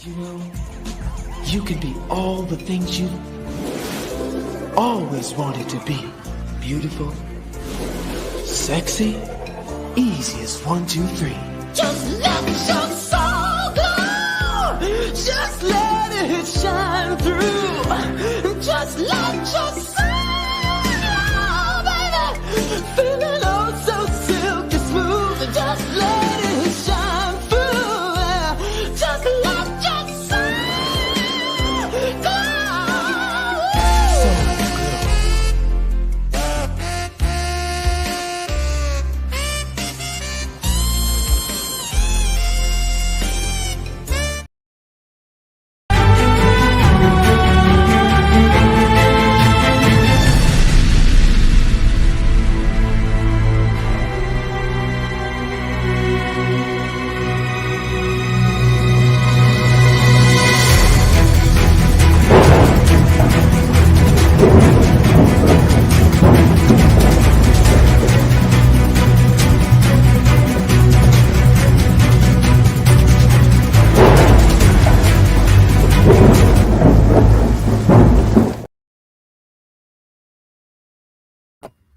You know, you can be all the things you always wanted to be. Beautiful, sexy, easy as 1, 2, 3. Just let your soul glow. Just let it shine through. Just let your soul, baby, feeling oh so silky smooth. Just let it shine through. Just let your soul glow.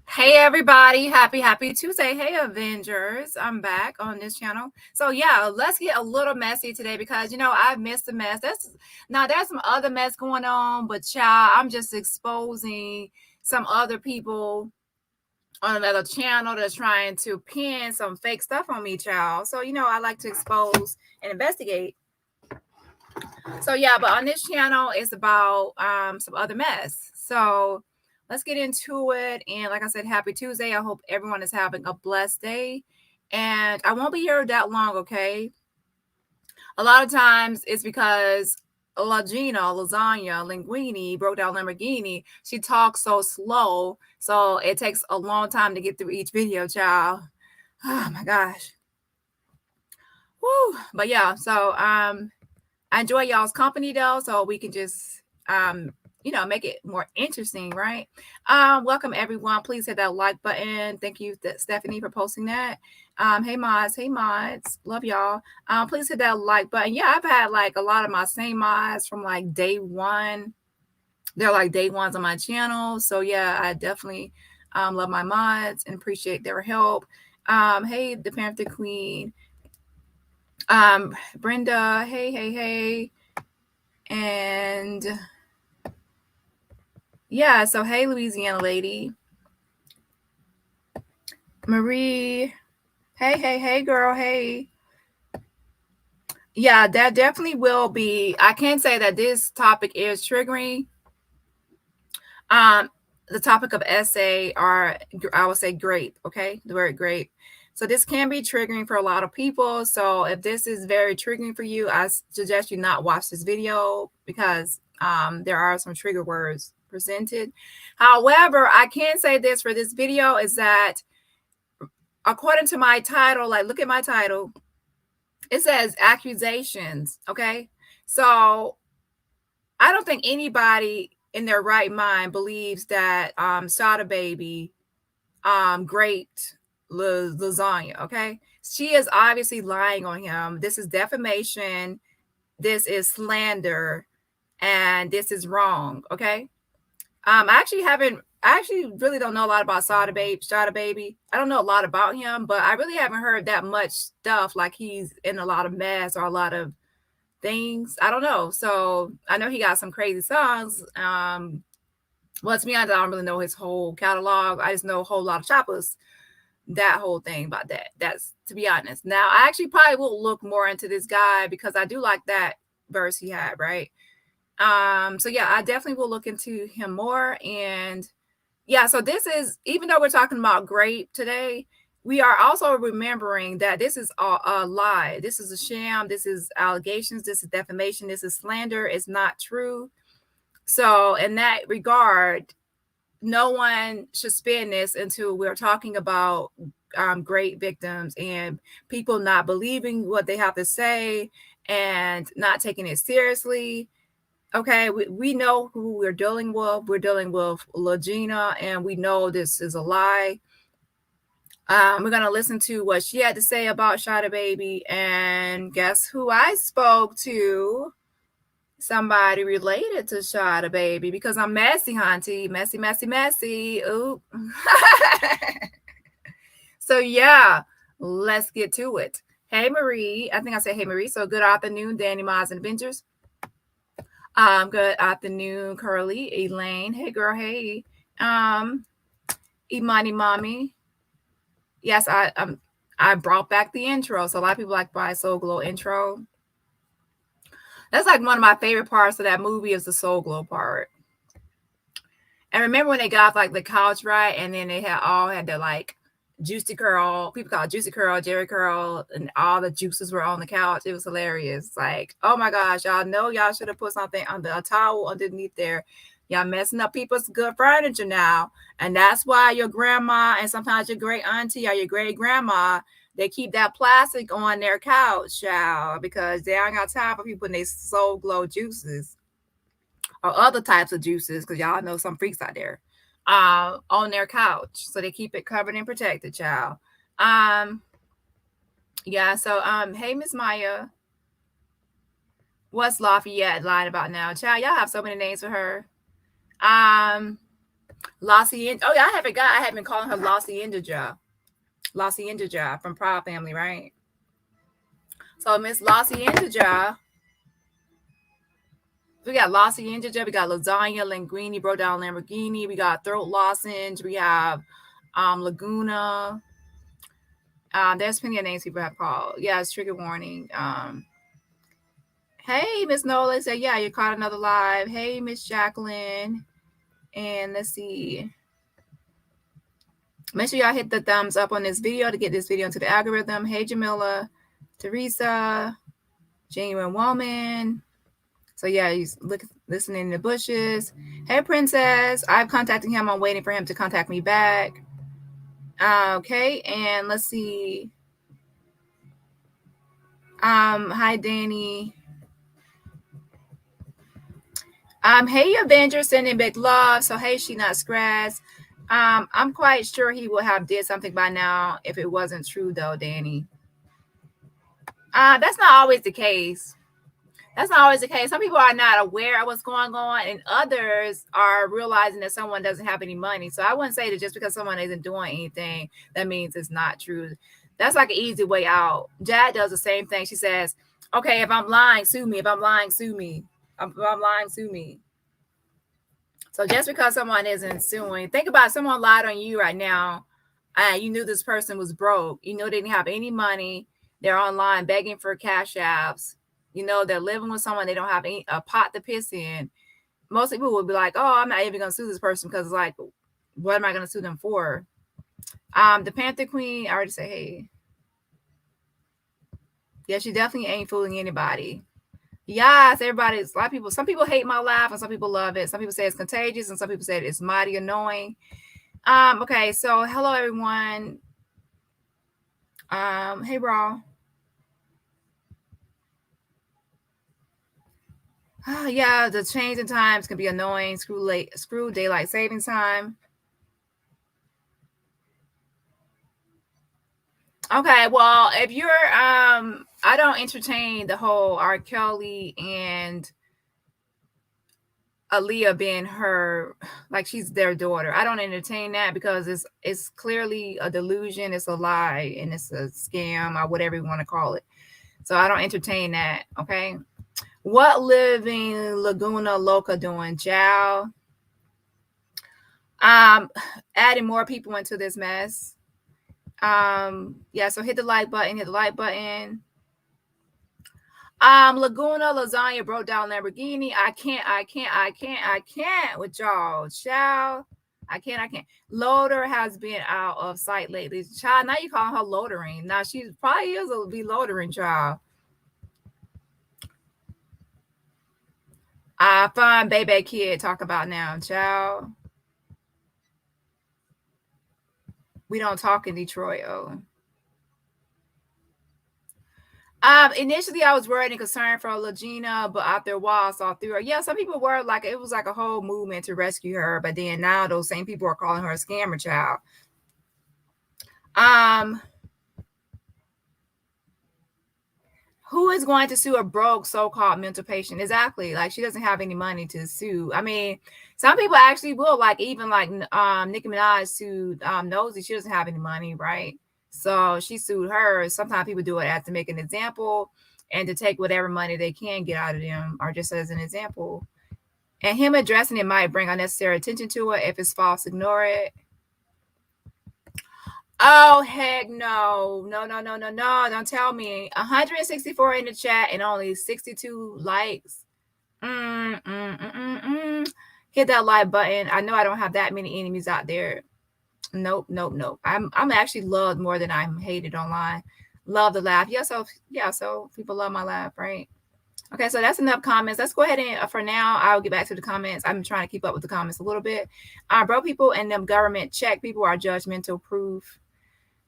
Hey everybody, happy Tuesday. Hey Avengers, I'm back on this channel. So yeah, let's get a little messy today because I've missed the mess. There's some other mess going on, but child, I'm just exposing some other people on another channel that's trying to pin some fake stuff on me, child. So I like to expose and investigate. So yeah, but on this channel it's about some other mess. So let's get into it. And like I said, happy Tuesday. I hope everyone is having a blessed day. And I won't be here that long, okay? A lot of times it's because Lagena, lasagna, linguine, broke down Lamborghini. She talks so slow, so it takes a long time to get through each video, child. Oh my gosh. Woo. But yeah, so I enjoy y'all's company though, so we can just make it more interesting, right? Welcome everyone. Please hit that like button. Thank you, Stephanie, for posting that. Hey mods, love y'all. Please hit that like button. Yeah, I've had like a lot of my same mods from like day one. They're like day ones on my channel. So yeah, I definitely love my mods and appreciate their help. Hey, the Panther Queen. Brenda, hey. And yeah, so hey, Louisiana lady. Marie, hey, girl, hey. Yeah, that definitely will be. I can say that this topic is triggering. The topic of essay, or I would say grape, okay? The word grape. So this can be triggering for a lot of people. So if this is very triggering for you, I suggest you not watch this video because there are some trigger words presented. However, I can say this for this video is that according to my title, like look at my title, it says accusations, okay? So I don't think anybody in their right mind believes that Sada baby great lasagna, okay? She is obviously lying on him. This is defamation, this is slander, and this is wrong, okay? I actually really don't know a lot about Sada baby. I don't know a lot about him, but I really haven't heard that much stuff like he's in a lot of mess or a lot of things. I don't know. So I know he got some crazy songs. Well, to be honest, I don't really know his whole catalog. I just know a whole lot of choppers. That whole thing about that. That's, to be honest. Now, I actually probably will look more into this guy because I do like that verse he had, right? So yeah, I definitely will look into him more. And yeah, so this is, even though we're talking about grape today, we are also remembering that this is a lie. This is a sham. This is allegations. This is defamation. This is slander. It's not true. So in that regard, no one should spin this into we're talking about great victims and people not believing what they have to say and not taking it seriously. Okay, we know who we're dealing with. We're dealing with Lagena, and we know this is a lie. We're going to listen to what she had to say about Sada baby. And guess who I spoke to? somebody related to Sada, baby, because I'm messy, hunty. Messy, messy, messy. Ooh. So yeah, let's get to it. Hey, Marie. I think I said hey, Marie. So good afternoon, Dani, Miles, and Avengers. Good afternoon, Curly, Elaine. Hey, girl. Hey. Imani Mommy. Yes, I brought back the intro. So a lot of people like my Soul Glow intro. That's like one of my favorite parts of that movie is the Soul Glow part. And remember when they got like the couch, right? And then they had their like juicy curl. People call it juicy curl, Jerry curl, and all the juices were on the couch. It was hilarious. Like, oh my gosh, y'all know y'all should have put something under a towel underneath there. Y'all messing up people's good furniture now. And that's why your grandma and sometimes your great auntie or your great grandma, they keep that plastic on their couch, y'all, because they ain't got time for people putting their Soul Glow juices or other types of juices, because y'all know some freaks out there, on their couch. So they keep it covered and protected, child. Yeah, so hey, Miss Maya. What's Lafayette lying about now? Child, y'all have so many names for her. Lassie. Oh yeah, I have been calling her Lassie Indaja. Lassie Indaja from Proud Family, right? So Miss Lassie Indaja. We got Lassie Indaja, we got lasagna, linguine, bro down Lamborghini, we got throat lozenge, we have Laguna. There's plenty of names people have called. Yeah, it's trigger warning. Hey, Miss Nola said, yeah, you caught another live. Hey, Miss Jacqueline. And let's see. Make sure y'all hit the thumbs up on this video to get this video into the algorithm. Hey, Jamila, Teresa, Genuine Woman. So yeah, he's listening in the bushes. Hey, Princess. I've contacted him. I'm waiting for him to contact me back. Okay, and let's see. Hi, Dani. Hey, Avenger, sending big love. So hey, she not stressed. I'm quite sure he would have did something by now if it wasn't true, though, Dani. That's not always the case. That's not always the case. Some people are not aware of what's going on, and others are realizing that someone doesn't have any money. So I wouldn't say that just because someone isn't doing anything, that means it's not true. That's like an easy way out. Jad does the same thing. She says, okay, if I'm lying, sue me. If I'm lying, sue me. If I'm lying, sue me. So just because someone isn't suing, think about someone lied on you right now. You knew this person was broke. You know they didn't have any money. They're online begging for cash apps. You know they're living with someone they don't have a pot to piss in. Most people would be like, "Oh, I'm not even gonna sue this person because like, what am I gonna sue them for?" The Panther Queen, I already said, hey, yeah, she definitely ain't fooling anybody. Yes, everybody's a lot of people. Some people hate my laugh, and some people love it. Some people say it's contagious, and some people say it's mighty annoying. Okay, so hello everyone. Hey Raw. Yeah, the change in times can be annoying. Screw daylight savings time. Okay, well, if you're I don't entertain the whole R. Kelly and Aaliyah being her, like she's their daughter. I don't entertain that because it's clearly a delusion, it's a lie, and it's a scam or whatever you want to call it. So I don't entertain that. Okay. What living Laguna Loca doing, Chow? Adding more people into this mess. Yeah, so hit the like button, Laguna lasagna broke down Lamborghini. I can't with y'all. Child. I can't. Loader has been out of sight lately. Child, now you calling her loadering. Now she probably is a be loadering, child. Fun baby kid talk about now, child. We don't talk in Detroit. Oh. Initially I was worried and concerned for Lagena, but after a while I saw through her. Yeah, some people were like, it was like a whole movement to rescue her, but then now those same people are calling her a scammer, child. Who is going to sue a broke so-called mental patient? Exactly. Like, she doesn't have any money to sue. I mean, some people actually will, like, even like Nicki Minaj sued Nosy. She doesn't have any money, right? So she sued her. Sometimes people do it as to make an example and to take whatever money they can get out of them, or just as an example. And him addressing it might bring unnecessary attention to it. If it's false, ignore it. Oh, heck no. No. Don't tell me. 164 in the chat and only 62 likes. Hit that like button. I know I don't have that many enemies out there. Nope. I'm actually loved more than I'm hated online. Love the laugh. So people love my laugh, right? Okay, so that's enough comments. Let's go ahead and for now, I'll get back to the comments. I'm trying to keep up with the comments a little bit. Bro, people and them government check people are judgmental proof.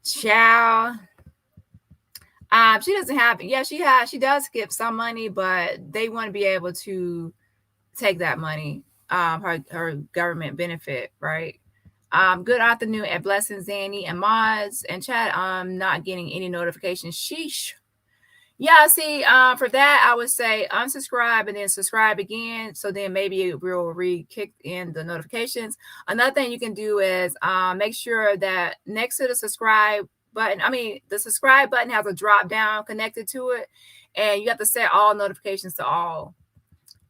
Child. She doesn't have, she does skip some money, but they want to be able to take that money, her government benefit, right? Good afternoon at Blessings, Dani and Mods and chat. I'm not getting any notifications. Sheesh. Yeah, see, for that, I would say unsubscribe and then subscribe again. So then maybe it will kick in the notifications. Another thing you can do is make sure that next to the subscribe button, the subscribe button has a drop down connected to it, and you have to set all notifications to all.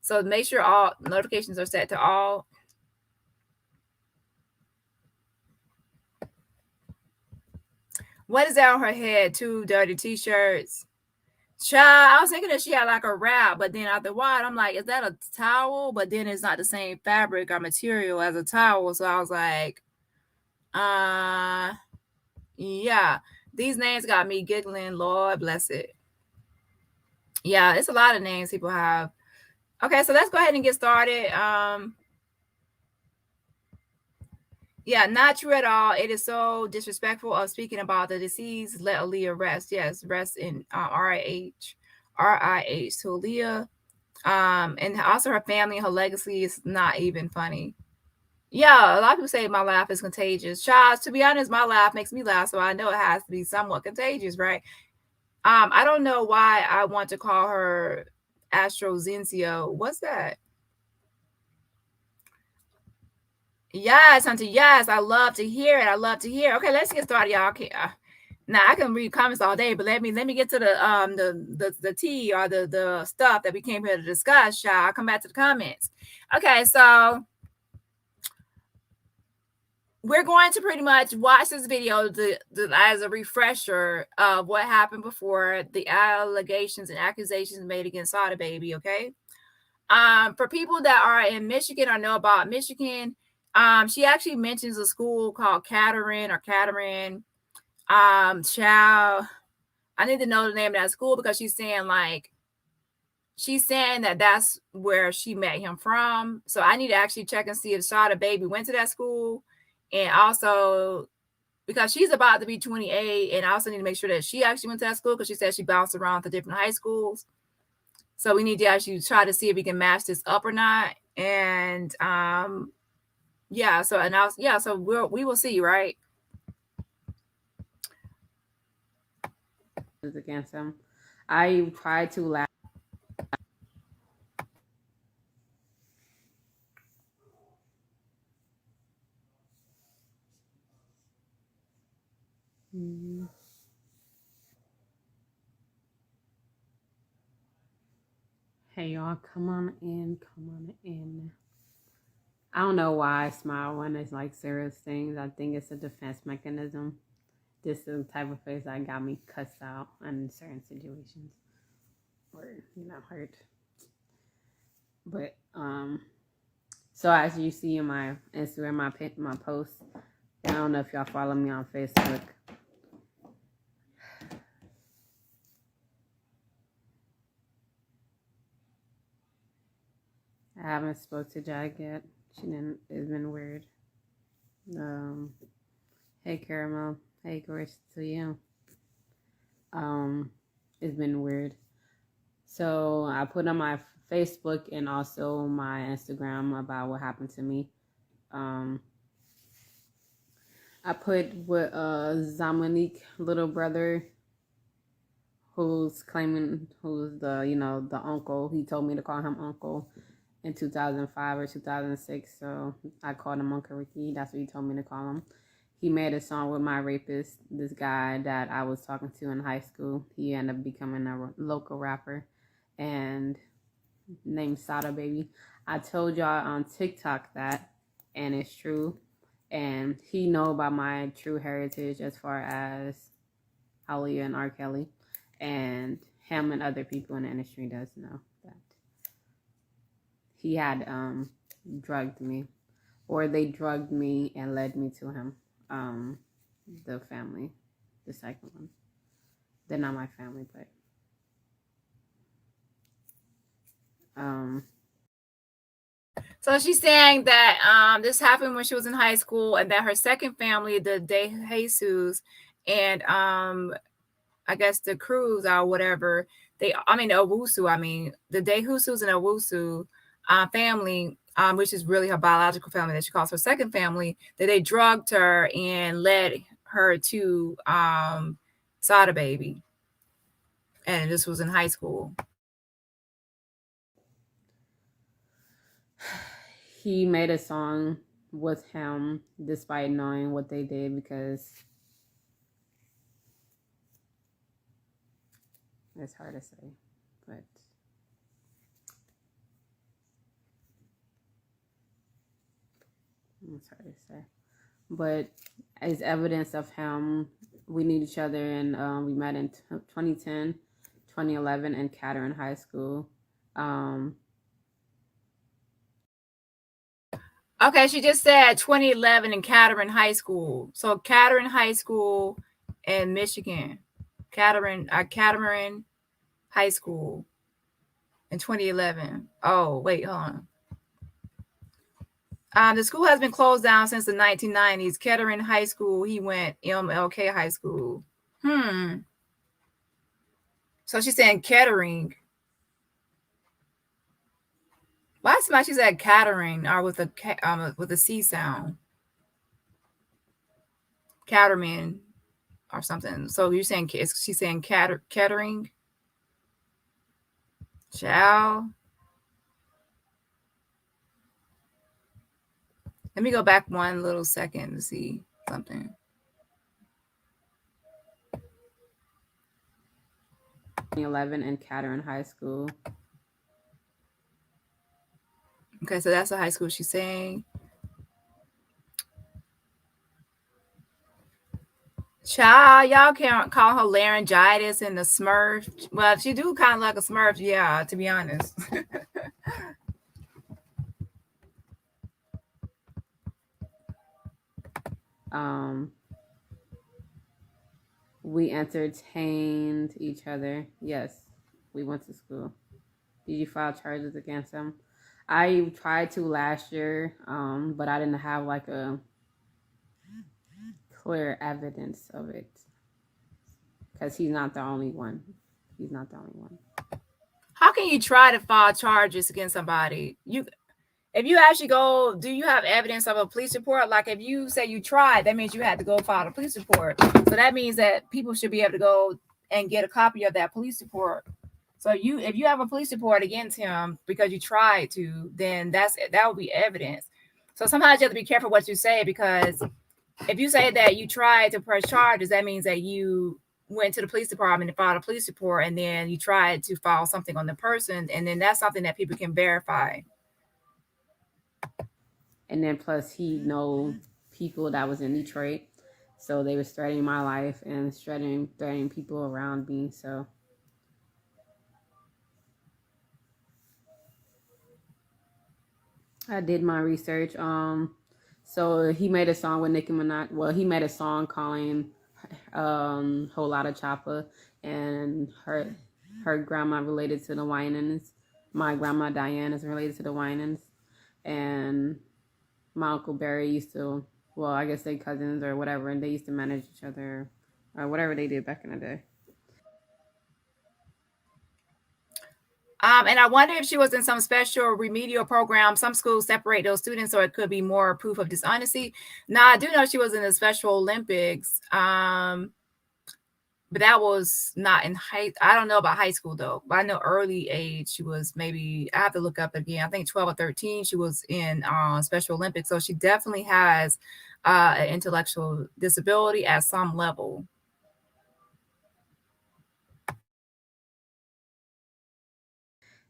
So make sure all notifications are set to all. What is that on her head? 2 dirty t-shirts. Child, I was thinking that she had like a wrap, but then after a while, I'm like, is that a towel? But then it's not the same fabric or material as a towel. So I was like, yeah. These names got me giggling. Lord bless it. Yeah, it's a lot of names people have. Okay, so let's go ahead and get started. Yeah, not true at all. It is so disrespectful of speaking about the deceased. Let Aaliyah rest. Yes, rest in RIH to Aaliyah. And also her family and her legacy is not even funny. Yeah, a lot of people say my laugh is contagious. Child, to be honest, my laugh makes me laugh, so I know it has to be somewhat contagious, right? I don't know why I want to call her Astrozenzio. What's that? Yes, Hunter. Yes, I love to hear it. Okay, let's get started, y'all. Okay, now I can read comments all day, but let me get to the tea or the stuff that we came here to discuss, y'all. I'll come back to the comments. Okay, so we're going to pretty much watch this video as a refresher of what happened before the allegations and accusations made against Sada baby. Okay, for people that are in Michigan or know about Michigan. She actually mentions a school called Caterin. Child, I need to know the name of that school because she's saying that that's where she met him from. So I need to actually check and see if Sada baby went to that school, and also because she's about to be 28, and I also need to make sure that she actually went to that school because she said she bounced around to different high schools. So we need to actually try to see if we can match this up or not. And yeah, so we will see, right? Against him. I tried to laugh. Hey y'all, come on in. I don't know why I smile when it's like serious things. I think it's a defense mechanism. This is the type of face that got me cussed out in certain situations or hurt. But so as you see in my Instagram, my post, I don't know if y'all follow me on Facebook. I haven't spoke to Jag yet. It's been weird. Hey Caramel. Hey Grace to you. It's been weird. So I put on my Facebook and also my Instagram about what happened to me. I put with Zamanique little brother who's the uncle. He told me to call him uncle in 2005 or 2006. So I called him Uncle Ricky. That's what he told me to call him. He made a song with my rapist, this guy that I was talking to in high school. He ended up becoming a local rapper and named Sada Baby. I told y'all on TikTok that, and it's true. And he know about my true heritage as far as Aaliyah and R. Kelly. And him and other people in the industry does know that he had drugged me, or they drugged me and led me to him. The family, the second one. They're not my family, but So she's saying that this happened when she was in high school, and that her second family, the De Jesus, and I guess the Cruz or whatever, the Owusu, the De Jesus and Owusu family, which is really her biological family that she calls her second family, that they drugged her and led her to Sada Baby. And this was in high school. He made a song with him despite knowing what they did, because it's hard to say, but it's hard to say. But as evidence of him, we knew each other, and we met in 2010, 2011 in Caterham High School. Okay, she just said 2011 in Caterham High School. So Caterham High School in Michigan. Caterham High School in 2011. Oh, wait, hold on. The school has been closed down since the 1990s. Kettering High School, he went MLK High School. So she's saying Kettering. Why somebody she said Kettering or with a C sound? Caterman or something. So you're saying she's saying Kettering? Shall? Let me go back one little second to see something. 2011 in Caterham High School. Okay, so that's the high school she's saying. Child, y'all can't call her laryngitis and the Smurf. Well, she do kind of like a Smurf, yeah, to be honest. We entertained each other. Yes, we went to school. Did you file charges against him? I tried to last year, but I didn't have like a clear evidence of it, because he's not the only one. He's not the only one. How can you try to file charges against somebody? If you actually go, do you have evidence of a police report? Like if you say you tried, that means you had to go file a police report. So that means that people should be able to go and get a copy of that police report. So if you have a police report against him because you tried to, then that would be evidence. So sometimes you have to be careful what you say, because if you say that you tried to press charges, that means that you went to the police department and filed a police report, and then you tried to file something on the person, and then that's something that people can verify. And then plus he know people that was in Detroit, so they was threatening my life and threatening people around me. So I did my research. So he made a song with Nicki Minaj. Well, he made a song calling Whole Lotta Choppa, and her grandma related to the Winans. My grandma Diane is related to the Winans, and my Uncle Barry used to, well, I guess they cousins or whatever, and they used to manage each other or whatever they did back in the day. And I wonder if she was in some special remedial program. Some schools separate those students, so it could be more proof of dishonesty. Now, I do know she was in the Special Olympics. but that was not in I don't know about high school though, but I know early age she was maybe, I have to look up again, I think 12 or 13 she was in Special Olympics, so she definitely has an intellectual disability at some level.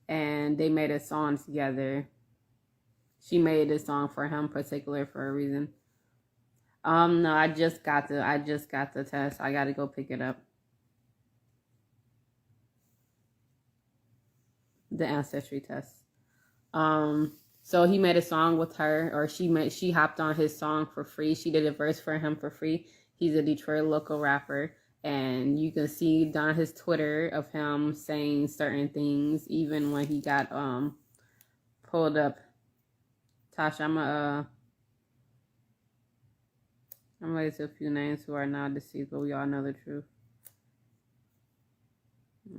And they made a song together. She made a song for him particular for a reason. No, I just got the test. I gotta go pick it up. The ancestry test. So he made a song with her, or she hopped on his song for free. She did a verse for him for free. He's a Detroit local rapper, and you can see on his Twitter of him saying certain things, even when he got pulled up. Tasha, I'm ready to a few names who are now deceased, but we all know the truth.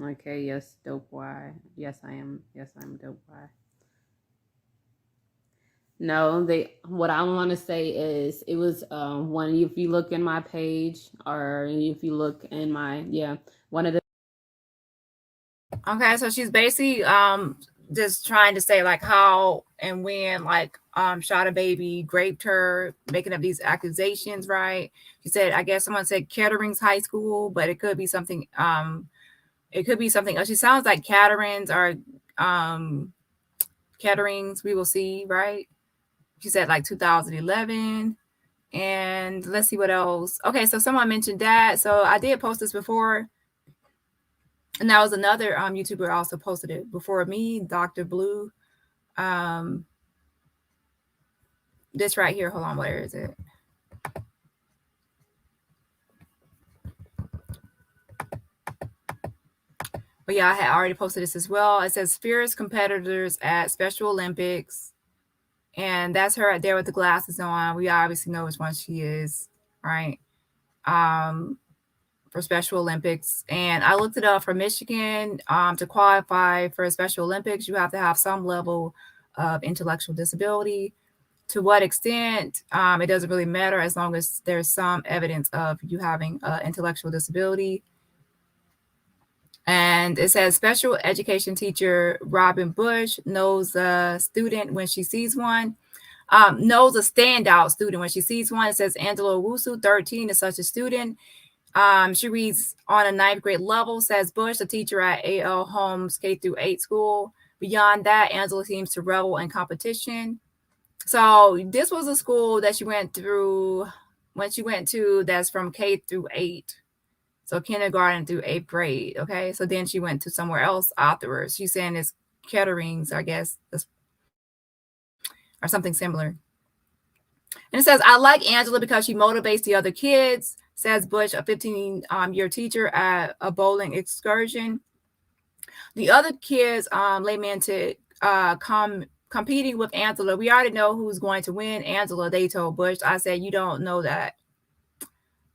Okay, yes, dope Y. Yes, I am. Yes, I'm dope Y. No, what I want to say is it was one, if you look in my page, or if you look in my, one of the. Okay, so she's basically just trying to say like how and when like Sada baby raped her, making up these accusations, right? She said, I guess someone said Kettering's high school, but it could be something else. She sounds like Ketterings or Ketterings, we will see, right? She said like 2011. And let's see what else. Okay, so someone mentioned that. So I did post this before. And that was another YouTuber also posted it before me, Dr. Blue. This right here. Hold on, where is it? But yeah, I had already posted this as well. It says fierce competitors at Special Olympics. And that's her right there with the glasses on. We obviously know which one she is, right? For Special Olympics. And I looked it up for Michigan. To qualify for Special Olympics, you have to have some level of intellectual disability. To what extent, it doesn't really matter as long as there's some evidence of you having intellectual disability. And it says special education teacher Robin Bush knows a student when she sees one. Knows a standout student when she sees one. It says Angela Wusu, 13, is such a student. She reads on a 9th grade level, says Bush, a teacher at A.L. Holmes K-8 school. Beyond that, Angela seems to revel in competition. So this was a school that she went through when she went to that's from K-8. So kindergarten through 8th grade. Okay. So then she went to somewhere else afterwards. She's saying it's Ketterings, I guess, or something similar. And it says, I like Angela because she motivates the other kids, says Bush, a 15-year teacher at a bowling excursion. The other kids lamented competing with Angela. We already know who's going to win, Angela, they told Bush. I said, you don't know that.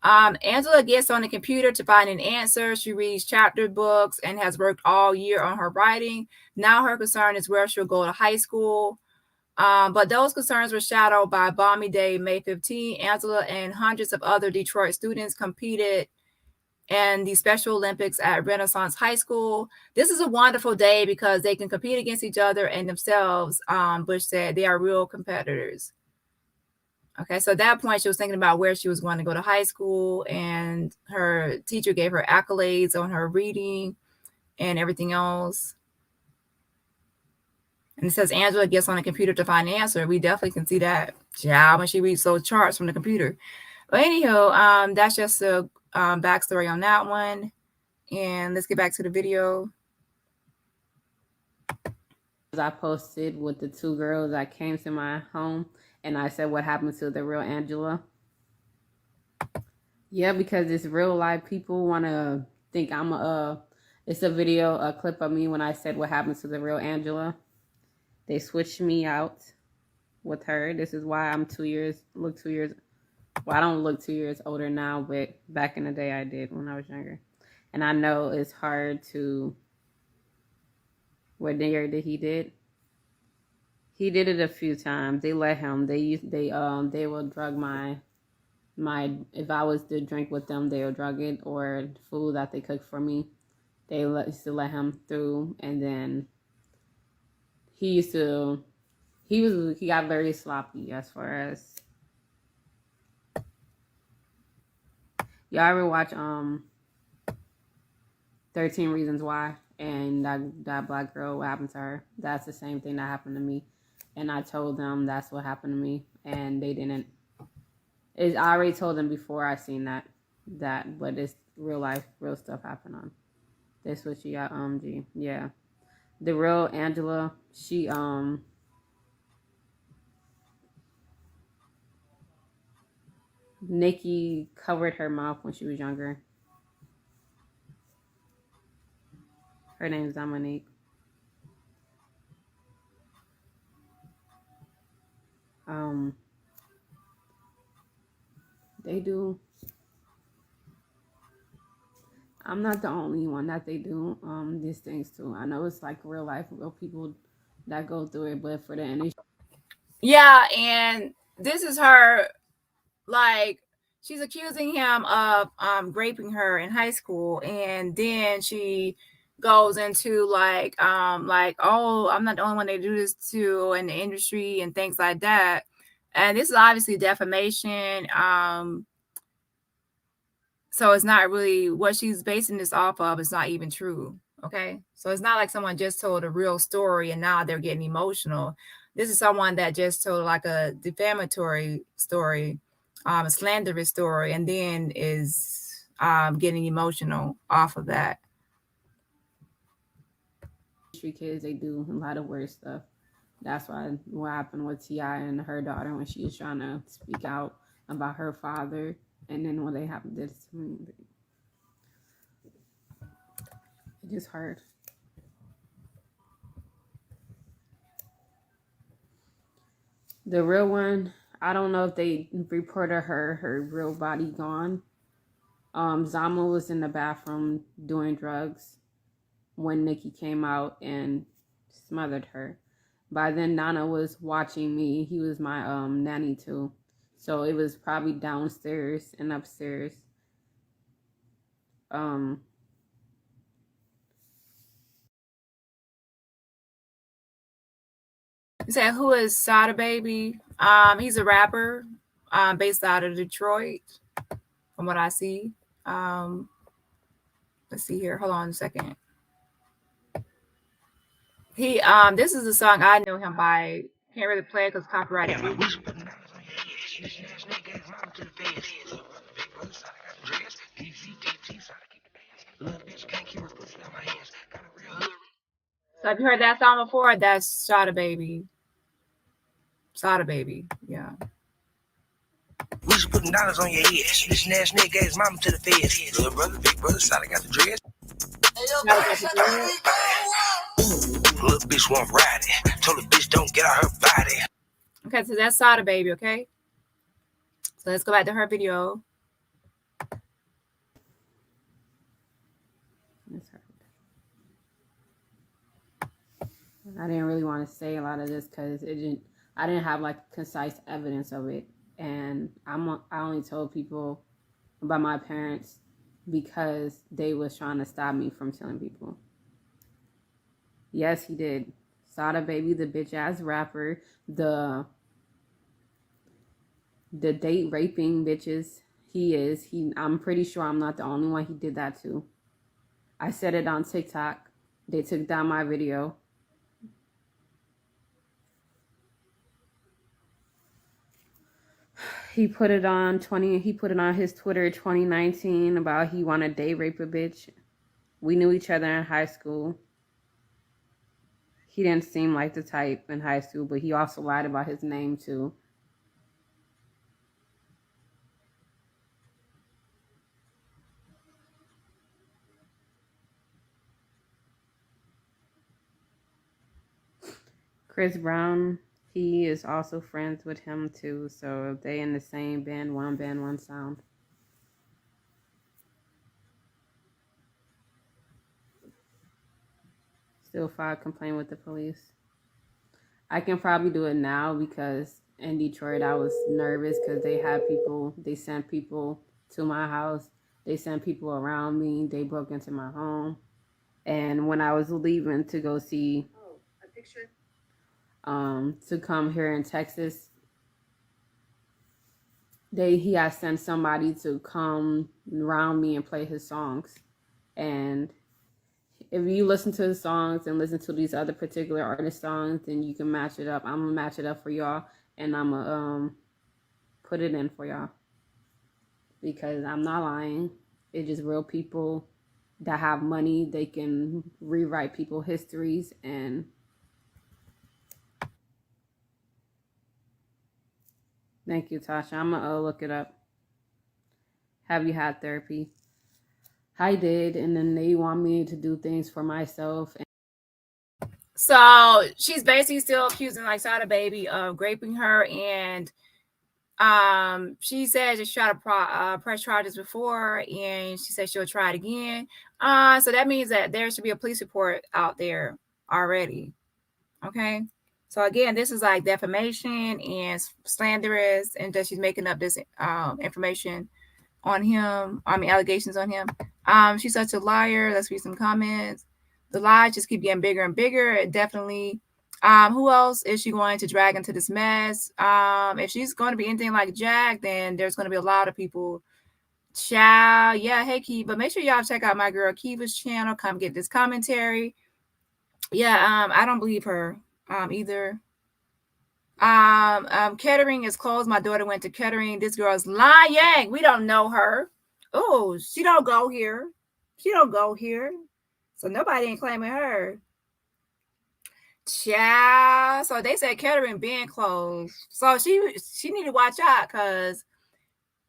Angela gets on the computer to find an answer. She reads chapter books and has worked all year on her writing. Now her concern is where she'll go to high school. But those concerns were shadowed by Balmy Day, May 15. Angela and hundreds of other Detroit students competed in the Special Olympics at Renaissance High School. This is a wonderful day because they can compete against each other and themselves. Bush said they are real competitors. Okay, so at that point, she was thinking about where she was going to go to high school, and her teacher gave her accolades on her reading and everything else. And it says Angela gets on the computer to find an answer. We definitely can see that. Yeah, when she reads those charts from the computer. But anyhow, that's just a backstory on that one. And let's get back to the video. I posted with the 2 girls that came to my home, and I said, what happened to the real Angela? Yeah, because it's real life. People want to think I'm it's a clip of me when I said what happened to the real Angela. They switched me out with her. This is why I'm 2 years. Well, I don't look 2 years older now, but back in the day I did when I was younger. And I know it's hard to. What year did he did? He did it a few times. They let him. They will drug my if I was to drink with them, they would drug it, or food that they cook for me, they used to let him through. And then he got very sloppy as far as, y'all ever watch 13 Reasons Why? And that black girl, what happened to her? That's the same thing that happened to me. And I told them that's what happened to me, and they didn't. I already told them before I seen that, but it's real life, real stuff happened on. That's what she got, G. Yeah. The real Angela, she, Nikki covered her mouth when she was younger. Her name's Dominique. They do. I'm not the only one that they do these things to. I know it's like real life, real people that go through it, but for the industry. Yeah, and this is her, like, she's accusing him of raping her in high school, and then she goes into like, oh, I'm not the only one they do this to in the industry and things like that. And this is obviously defamation. So it's not really what she's basing this off of. It's not even true. Okay. So it's not like someone just told a real story and now they're getting emotional. This is someone that just told like a defamatory story, a slanderous story, and then is getting emotional off of that. Kids, they do a lot of weird stuff. That's why what happened with T.I. and her daughter when she was trying to speak out about her father, and then when they happened, it just hurt. The real one, I don't know if they reported her real body gone. Zama was in the bathroom doing drugs when Nikki came out and smothered her. By then, Nana was watching me. He was my nanny too. So it was probably downstairs and upstairs. You said, who is Sada Baby? He's a rapper based out of Detroit, from what I see. Let's see here. Hold on a second. He this is a song I know him by. Can't really play it because copyrighted. So have you heard that song before? That's Sada Baby. Sada Baby, yeah. We just putting dollars on your head. This ass nigga gave his mama to the feds. Little brother, big brother, Sada got the dreads. Little bitch won't ride it. Told the bitch don't get out her body. Okay, so that's Sada Baby, okay? So let's go back to her video. I didn't really want to say a lot of this because I didn't have like concise evidence of it, and I only told people about my parents because they was trying to stop me from telling people. Yes, he did. Sada Baby, the bitch ass rapper, the date raping bitches. I'm pretty sure I'm not the only one he did that to. I said it on TikTok. They took down my video. He put it on his Twitter 2019 about he wanted to date rape a bitch. We knew each other in high school. He didn't seem like the type in high school, but he also lied about his name too. Chris Brown, he is also friends with him too, so they in the same band, one sound. Still filed a complaint with the police. I can probably do it now because in Detroit, I was nervous because they sent people to my house. They sent people around me. They broke into my home. And when I was leaving to go see, to come here in Texas, he had sent somebody to come around me and play his songs. And if you listen to the songs and listen to these other particular artist songs, then you can match it up. I'm gonna match it up for y'all, and I'm gonna put it in for y'all, because I'm not lying. It's just real people that have money. They can rewrite people's histories. And thank you, Tasha. I'm gonna look it up. Have you had therapy? I did, and then they want me to do things for myself. So she's basically still accusing like Sada Baby of raping her, and she said she tried to press charges before, and she said she'll try it again. So that means that there should be a police report out there already. Okay. So again, this is like defamation and slanderous, and that she's making up this information on him. I mean, allegations on him. She's such a liar. Let's read some comments. The lies just keep getting bigger and bigger. It definitely. Who else is she going to drag into this mess? If she's going to be anything like Jack, then there's going to be a lot of people. Child, yeah, hey Kiva, make sure y'all check out my girl Kiva's channel. Come get this commentary. Yeah, I don't believe her either. Kettering is closed. My daughter went to Kettering. This girl's lying. We don't know her. Oh, she don't go here. She don't go here. So nobody ain't claiming her. Child. So they said Kettering being closed. So she need to watch out, because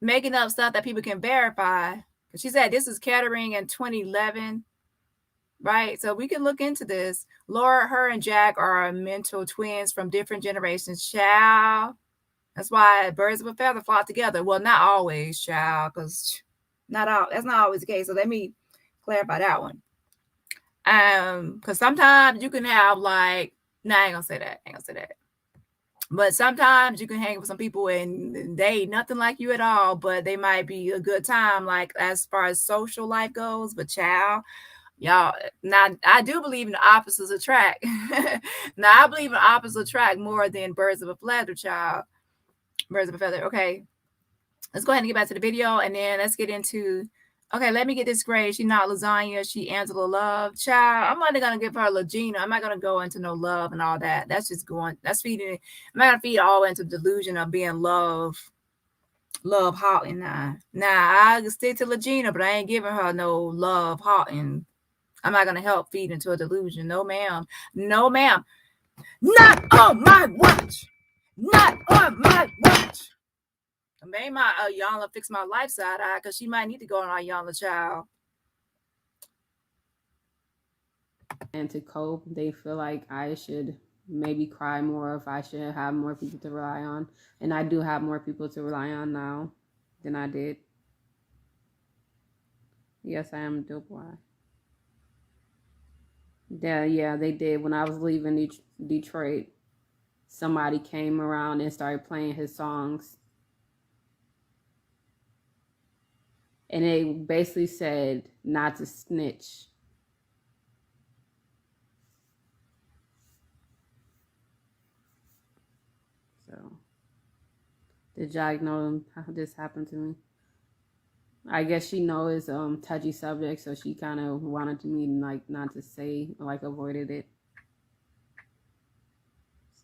making up stuff that people can verify. She said this is Kettering in 2011. Right. So we can look into this. Laura, her and Jack are mental twins from different generations. Child. That's why birds of a feather flock together. Well, not always, child, because that's not always the case. So let me clarify that one. Because sometimes you can have like, I ain't gonna say that. But sometimes you can hang with some people and they ain't nothing like you at all, but they might be a good time, like as far as social life goes. But child, y'all, now I do believe in the opposites attract. Now I believe in opposites attract more than birds of a feather, child. Birds of a feather. Okay, let's go ahead and get back to the video, and then let's get into. Okay, let me get this grade. She not lasagna. She Angela Love. Child, I'm not gonna give her Lagena. I'm not gonna go into no love and all that. That's just going. That's feeding. I'm not gonna feed all into delusion of being love hot and nah. I stick to Lagena, but I ain't giving her no love hot, and I'm not gonna help feed into a delusion. No, ma'am. No, ma'am. Not on my watch. Not on my watch. Maybe my Yana fix my life side eye, because she might need to go on our Yana, child. And to cope, they feel like I should maybe cry more, if I should have more people to rely on. And I do have more people to rely on now than I did. Yes, I am a dope boy. Yeah, they did. When I was leaving Detroit, somebody came around and started playing his songs. And they basically said not to snitch. So, did Jack know how this happened to me? I guess she knows it's touchy subject, so she kind of wanted me like not to say, like avoided it.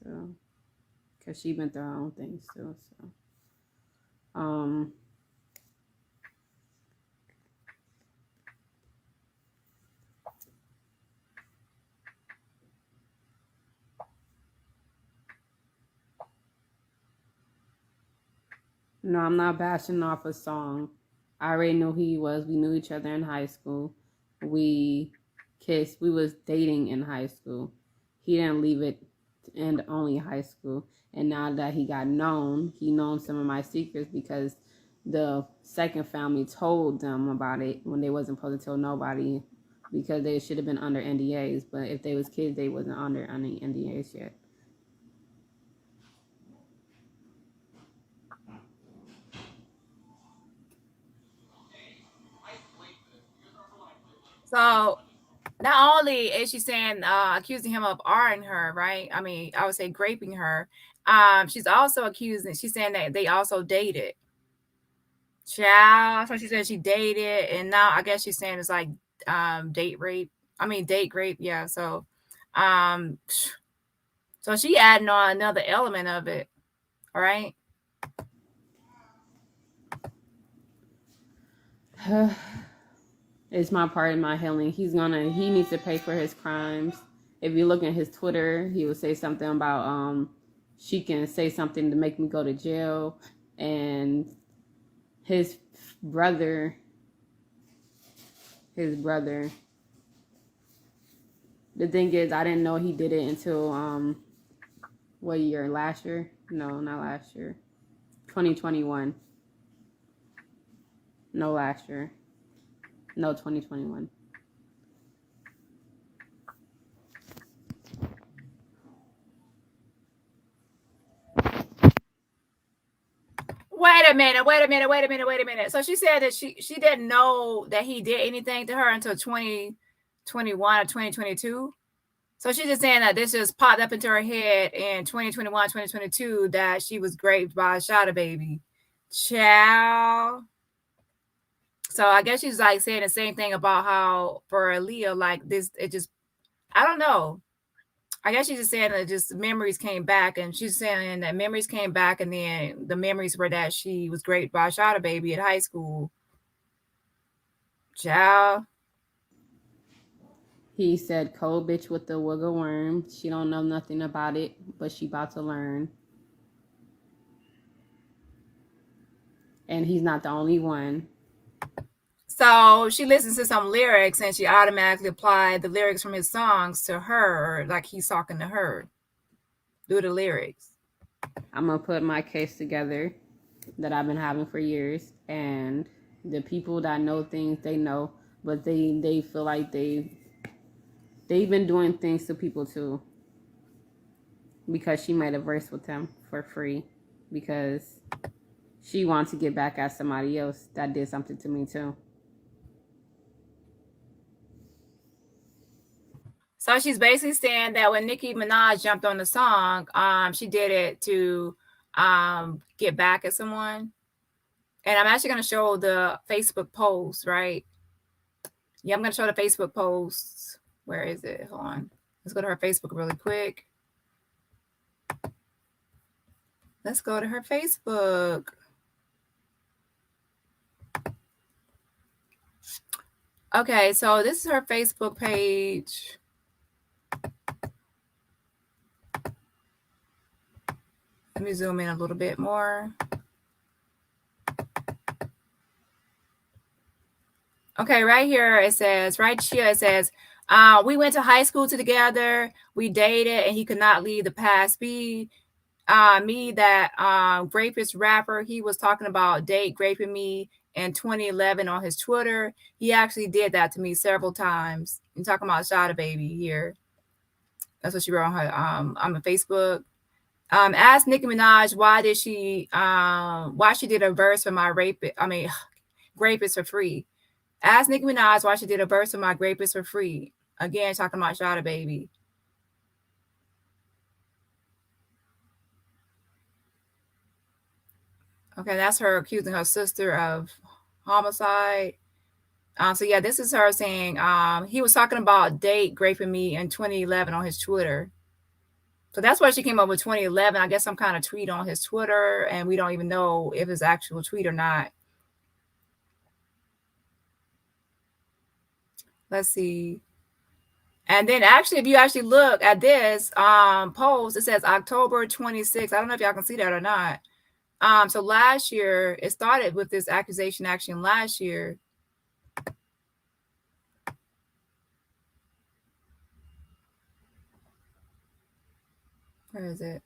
So, because she been through her own things too. So, no, I'm not bashing off a song. I already knew who he was. We knew each other in high school. We kissed. We was dating in high school. He didn't leave it to end only high school. And now that he got known, he known some of my secrets, because the second family told them about it when they wasn't supposed to tell nobody, because they should have been under NDAs. But if they was kids, they wasn't under any NDAs yet. So not only is she saying accusing him of R-ing her, right? I mean, I would say graping her. She's also accusing. She's saying that they also dated. Child. So she said she dated, and now I guess she's saying it's like date rape. I mean date rape. Yeah. So, so she adding on another element of it. All right. It's my part in my healing. He needs to pay for his crimes. If you look at his Twitter, he would say something about she can say something to make me go to jail, and his brother. The thing is, I didn't know he did it until what year? Last year? No, not last year. 2021. No, last year. No, 2021. Wait a minute. So she said that she didn't know that he did anything to her until 2021 or 2022. So she's just saying that this just popped up into her head in 2021, 2022 that she was raped by a Sada baby. Child. So I guess she's like saying the same thing about how for Aaliyah, like this, it just, I don't know. I guess she's just saying that just memories came back, and she's saying that memories came back, and then the memories were that she was raped by a Sada baby in high school. Child. He said, "Cold bitch with the wiggle worm. She don't know nothing about it, but she about to learn." And he's not the only one. So she listens to some lyrics, and she automatically applied the lyrics from his songs to her, like he's talking to her. Do the lyrics. I'm gonna put my case together that I've been having for years, and the people that know things, they know, but they feel like they've been doing things to people too, because she made a verse with him for free, because she wants to get back at somebody else that did something to me too. So she's basically saying that when Nicki Minaj jumped on the song, she did it to get back at someone. And I'm actually going to show the Facebook post, right? Yeah, I'm going to show the Facebook post. Where is it? Hold on. Let's go to her Facebook really quick. Let's go to her Facebook. Okay, so this is her Facebook page. Let me zoom in a little bit more. Okay, right here it says, right here it says, we went to high school together. We dated, and he could not leave the past be. Me, that rapist rapper, he was talking about date raping me in 2011 on his Twitter. He actually did that to me several times. I'm talking about Sada baby here. That's what she wrote on her on the Facebook. Asked Nicki Minaj why she did a verse for my rapist for free. Asked Nicki Minaj why she did a verse for my rapist for free. Again, talking about Sada baby. Okay, that's her accusing her sister of homicide. So yeah, this is her saying he was talking about date raping me in 2011 on his Twitter. So that's why she came up with 2011. I guess some kind of tweet on his Twitter, and we don't even know if it's actual tweet or not. Let's see. And then actually, if you actually look at this post, it says October 26th. I don't know if y'all can see that or not. So last year, it started with this accusation action last year. Where is it?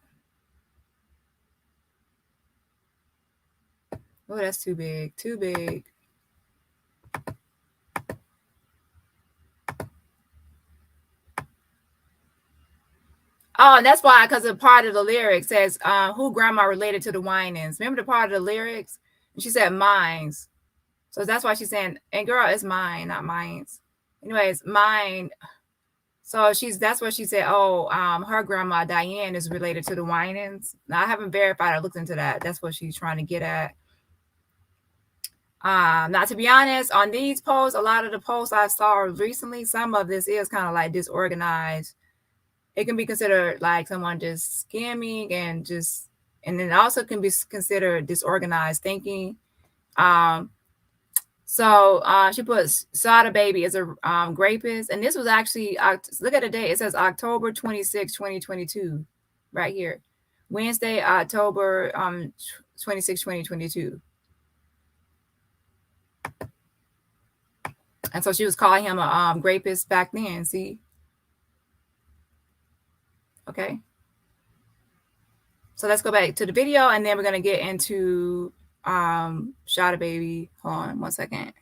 Oh, that's too big. Too big. Oh, and that's why, because a part of the lyrics says, who grandma related to the Winans. Remember the part of the lyrics? And she said, mines. So that's why she's saying, and girl, it's mine, not mine's. anyways, mine. So that's what she said. Oh, her grandma Diane is related to the Winans. Now I haven't verified or looked into that. That's what she's trying to get at. Now to be honest, on these posts, a lot of the posts I saw recently, some of this is kind of like disorganized. It can be considered like someone just scamming and it also can be considered disorganized thinking. So she puts Sada baby as a rapist, and this was actually look at the date. It says October 26, 2022, right here, Wednesday, October 26, 2022. And so she was calling him a rapist back then. See, okay. So let's go back to the video, and then we're gonna get into Sada baby. Hold on 1 second.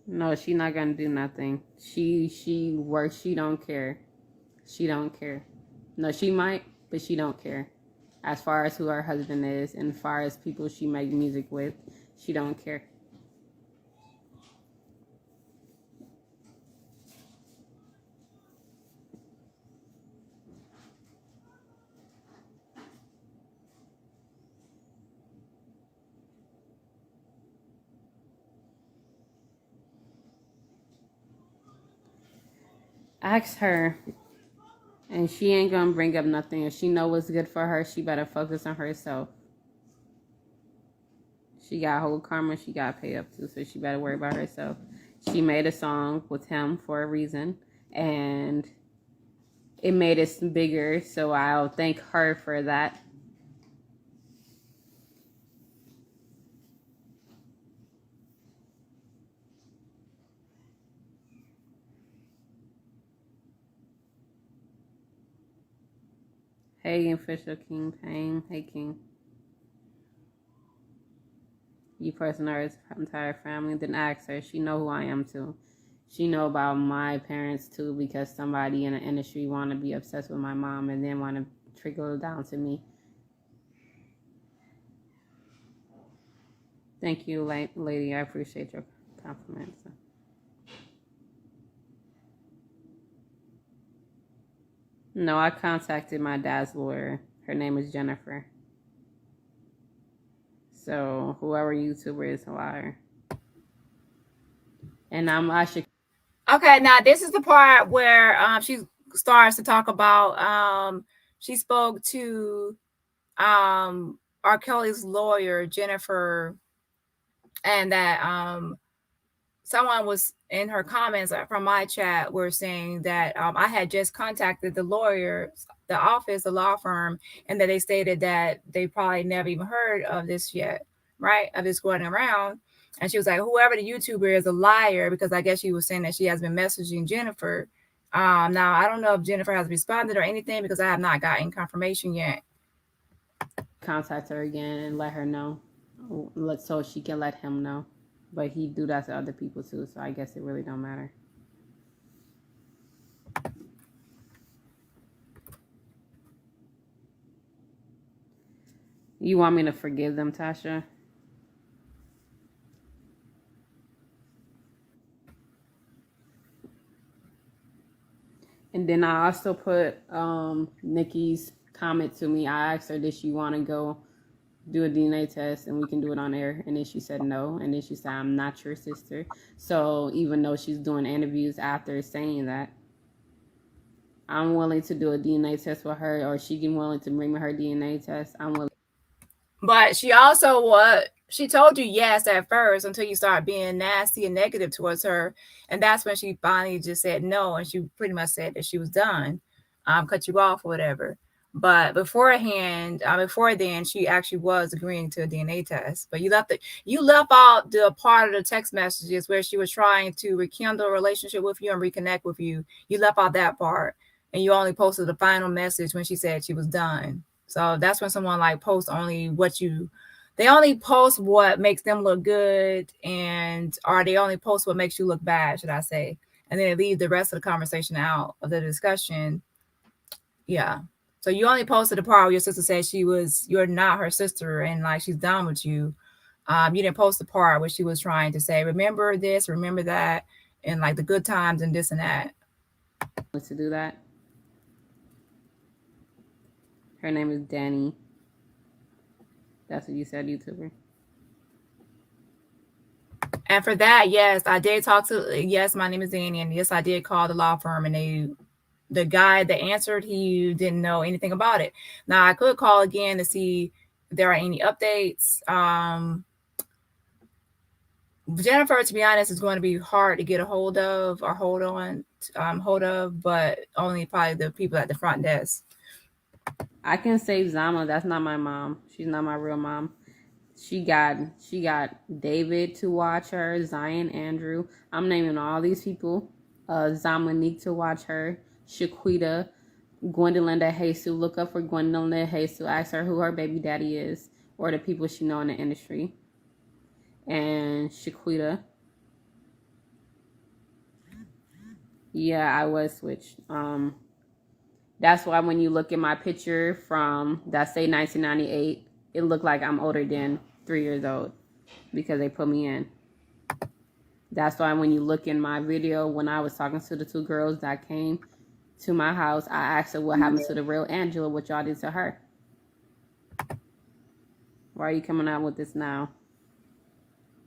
No, she's not gonna do nothing. She works. She don't care. She don't care. No, she might, but she don't care. As far as who her husband is, and as far as people she make music with, she don't care. Ask her, and she ain't gonna bring up nothing. If she know what's good for her, she better focus on herself. She got whole karma she got to pay up to, so she better worry about herself. She made a song with him for a reason, and it made it bigger, so I'll thank her for that. Hey, official King Pain. Hey, King. You person or his entire family? Then ask her. She know who I am too. She know about my parents too, because somebody in the industry want to be obsessed with my mom and then want to trickle it down to me. Thank you, lady. I appreciate your compliments. No, I contacted my dad's lawyer. Her name is Jennifer. So whoever YouTuber is a liar. And I should. Okay, now this is the part where she starts to talk about. She spoke to R. Kelly's lawyer, Jennifer, and that someone was in her comments from my chat were saying that I had just contacted the lawyer, the office, the law firm, and that they stated that they probably never even heard of this yet, right? Of this going around. And she was like, whoever the YouTuber is a liar, because I guess she was saying that she has been messaging Jennifer. Now, I don't know if Jennifer has responded or anything, because I have not gotten confirmation yet. Contact her again and let her know, so she can let him know. But he do that to other people too, so I guess it really don't matter. You want me to forgive them, Tasha? And then I also put Nikki's comment to me. I asked her, did she want to go do a DNA test and we can do it on air? And then she said no. And then she said, I'm not your sister. So even though she's doing interviews after saying that, I'm willing to do a DNA test for her, or she can willing to bring me her DNA test. I'm willing. But she also she told you yes at first until you start being nasty and negative towards her. And that's when she finally just said no. And she pretty much said that she was done, cut you off or whatever. But beforehand, before then, she actually was agreeing to a DNA test. But you left out the part of the text messages where she was trying to rekindle a relationship with you and reconnect with you. You left out that part, and you only posted the final message when she said she was done. So that's when someone like posts only they only post what makes them look good, or they only post what makes you look bad, should I say. And then they leave the rest of the conversation out of the discussion. Yeah. So you only posted the part where your sister said you're not her sister and like she's done with you. You didn't post the part where she was trying to say, remember this, remember that, and like the good times and this and that. To do that. Her name is Dani. That's what you said, YouTuber. And for that, yes, I did talk to, yes, my name is Dani, and yes, I did call the law firm, and the guy that answered, he didn't know anything about it. Now I could call again to see if there are any updates. Jennifer, to be honest, is going to be hard to get a hold of or hold of, but only probably the people at the front desk. I can say Zama. That's not my mom. She's not my real mom. She got David to watch her, Zion, Andrew. I'm naming all these people. Zamanique to watch her, Shaquita, Gwendolyn Jesus. Look up for Gwendolyn Jesus. Ask her who her baby daddy is or the people she know in the industry. And Shaquita. Yeah, I was switched. That's why when you look at my picture from that say 1998, it looked like I'm older than 3 years old because they put me in. That's why when you look in my video, when I was talking to the two girls that came to my house, I asked her what happened to the real Angela, what y'all did to her. Why are you coming out with this now?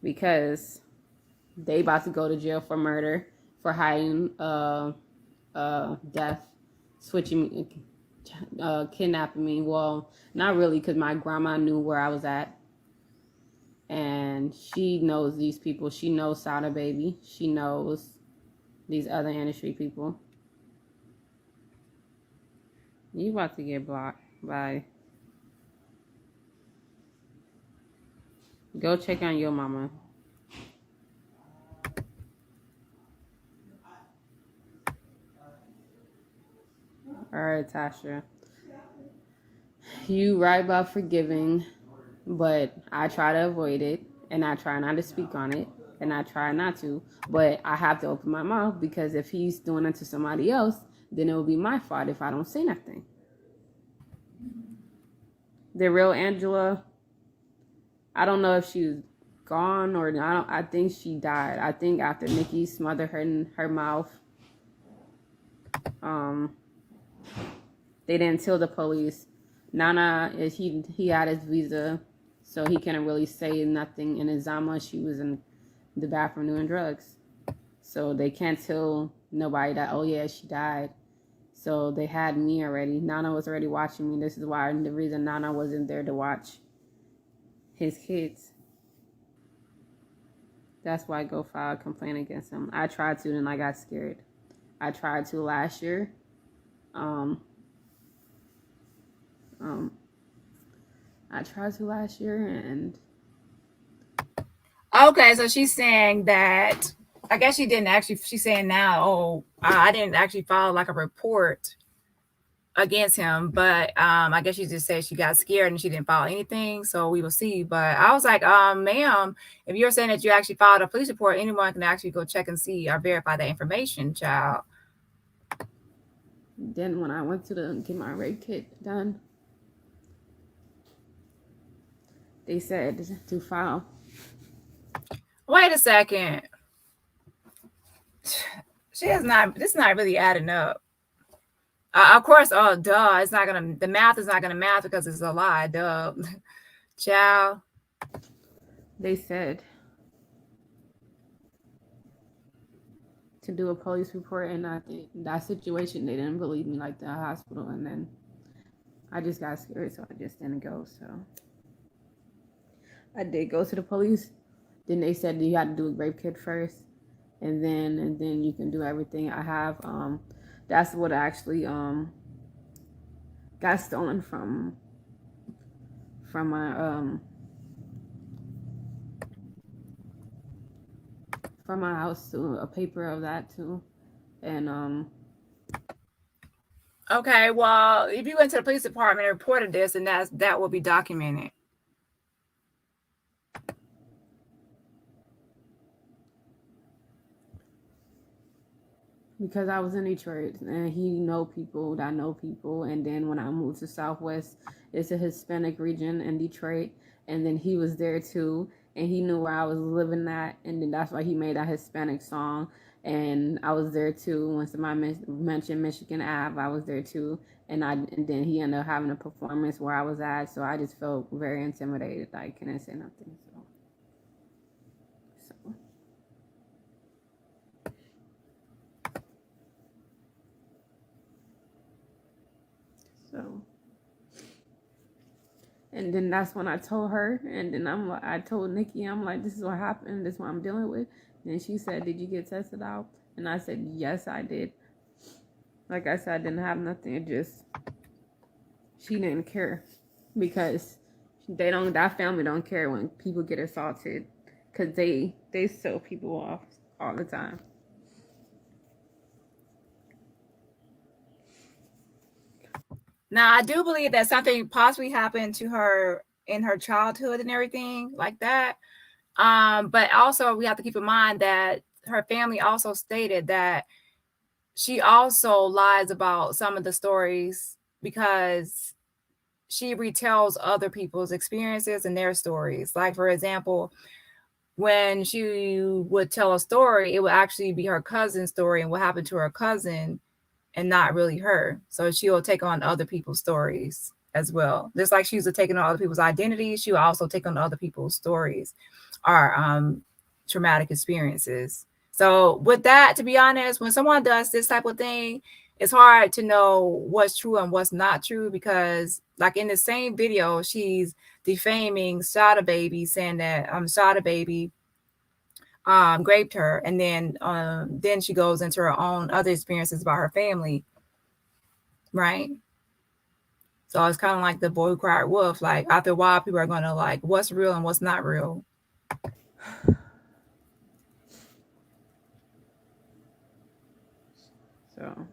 Because they about to go to jail for murder, for hiding death, switching me, kidnapping me. Well, not really, because my grandma knew where I was at. And she knows these people. She knows Sada baby. She knows these other industry people. You about to get blocked. Bye. Go check on your mama. All right, Tasha. You right about forgiving, but I try to avoid it, and I try not to speak on it, and I try not to. But I have to open my mouth because if he's doing it to somebody else, then it will be my fault if I don't say nothing. The real Angela, I don't know if she's gone or not. I think she died. I think after Nikki smothered her in her mouth, they didn't tell the police. Nana is he had his visa, so he couldn't really say nothing. And in Zama, she was in the bathroom doing drugs, so they can't tell nobody that, oh yeah, she died. So they had me already. Nana was already watching me. This is why the reason Nana wasn't there to watch his kids. That's why I go file a complaint against him. I tried to, and I got scared. I tried to last year. I tried to last year, and okay, so she's saying that I guess she didn't actually. She's saying now, oh, I didn't actually file like a report against him, but I guess she just said she got scared and she didn't file anything. So we will see. But I was like, ma'am, if you're saying that you actually filed a police report, anyone can actually go check and see or verify that information, child. Then when I went to get my rape kit done, they said to file. Wait a second. She has not. This is not really adding up. Of course, oh duh, it's not gonna. The math is not gonna math because it's a lie, duh. Child. They said to do a police report, and that situation, they didn't believe me, like the hospital, and then I just got scared, so I just didn't go. So I did go to the police. Then they said you had to do a rape kit first, and then you can do everything. I have that's what actually got stolen from my house too, a paper of that too. And okay, well, if you went to the police department and reported this, then that will be documented. because I was in Detroit and he know people that know people. And then when I moved to Southwest, it's a Hispanic region in Detroit. And then he was there too. And he knew where I was living at. And then that's why he made that Hispanic song. And I was there too. When somebody mentioned Michigan Ave, I was there too. And then he ended up having a performance where I was at. So I just felt very intimidated. I couldn't say nothing. So, and then that's when I told her, and then I told Nikki, I'm like, this is what happened, this is what I'm dealing with. And she said, did you get tested out? And I said, yes, I did. Like I said, I didn't have nothing. It just, she didn't care, because that family don't care when people get assaulted, because they sell people off all the time. Now, I do believe that something possibly happened to her in her childhood and everything like that. But also we have to keep in mind that her family also stated that she also lies about some of the stories because she retells other people's experiences and their stories. Like, for example, when she would tell a story, it would actually be her cousin's story and what happened to her cousin and not really her. So she'll take on other people's stories as well. Just like she used to take on other people's identities, she will also take on other people's stories or traumatic experiences. So with that, to be honest, when someone does this type of thing, it's hard to know what's true and what's not true, because like in the same video, she's defaming Sada Baby, saying that Sada Baby raped her, and then she goes into her own other experiences about her family, right? So it's kind of like the boy who cried wolf. Like after a while, people are gonna like what's real and what's not real. So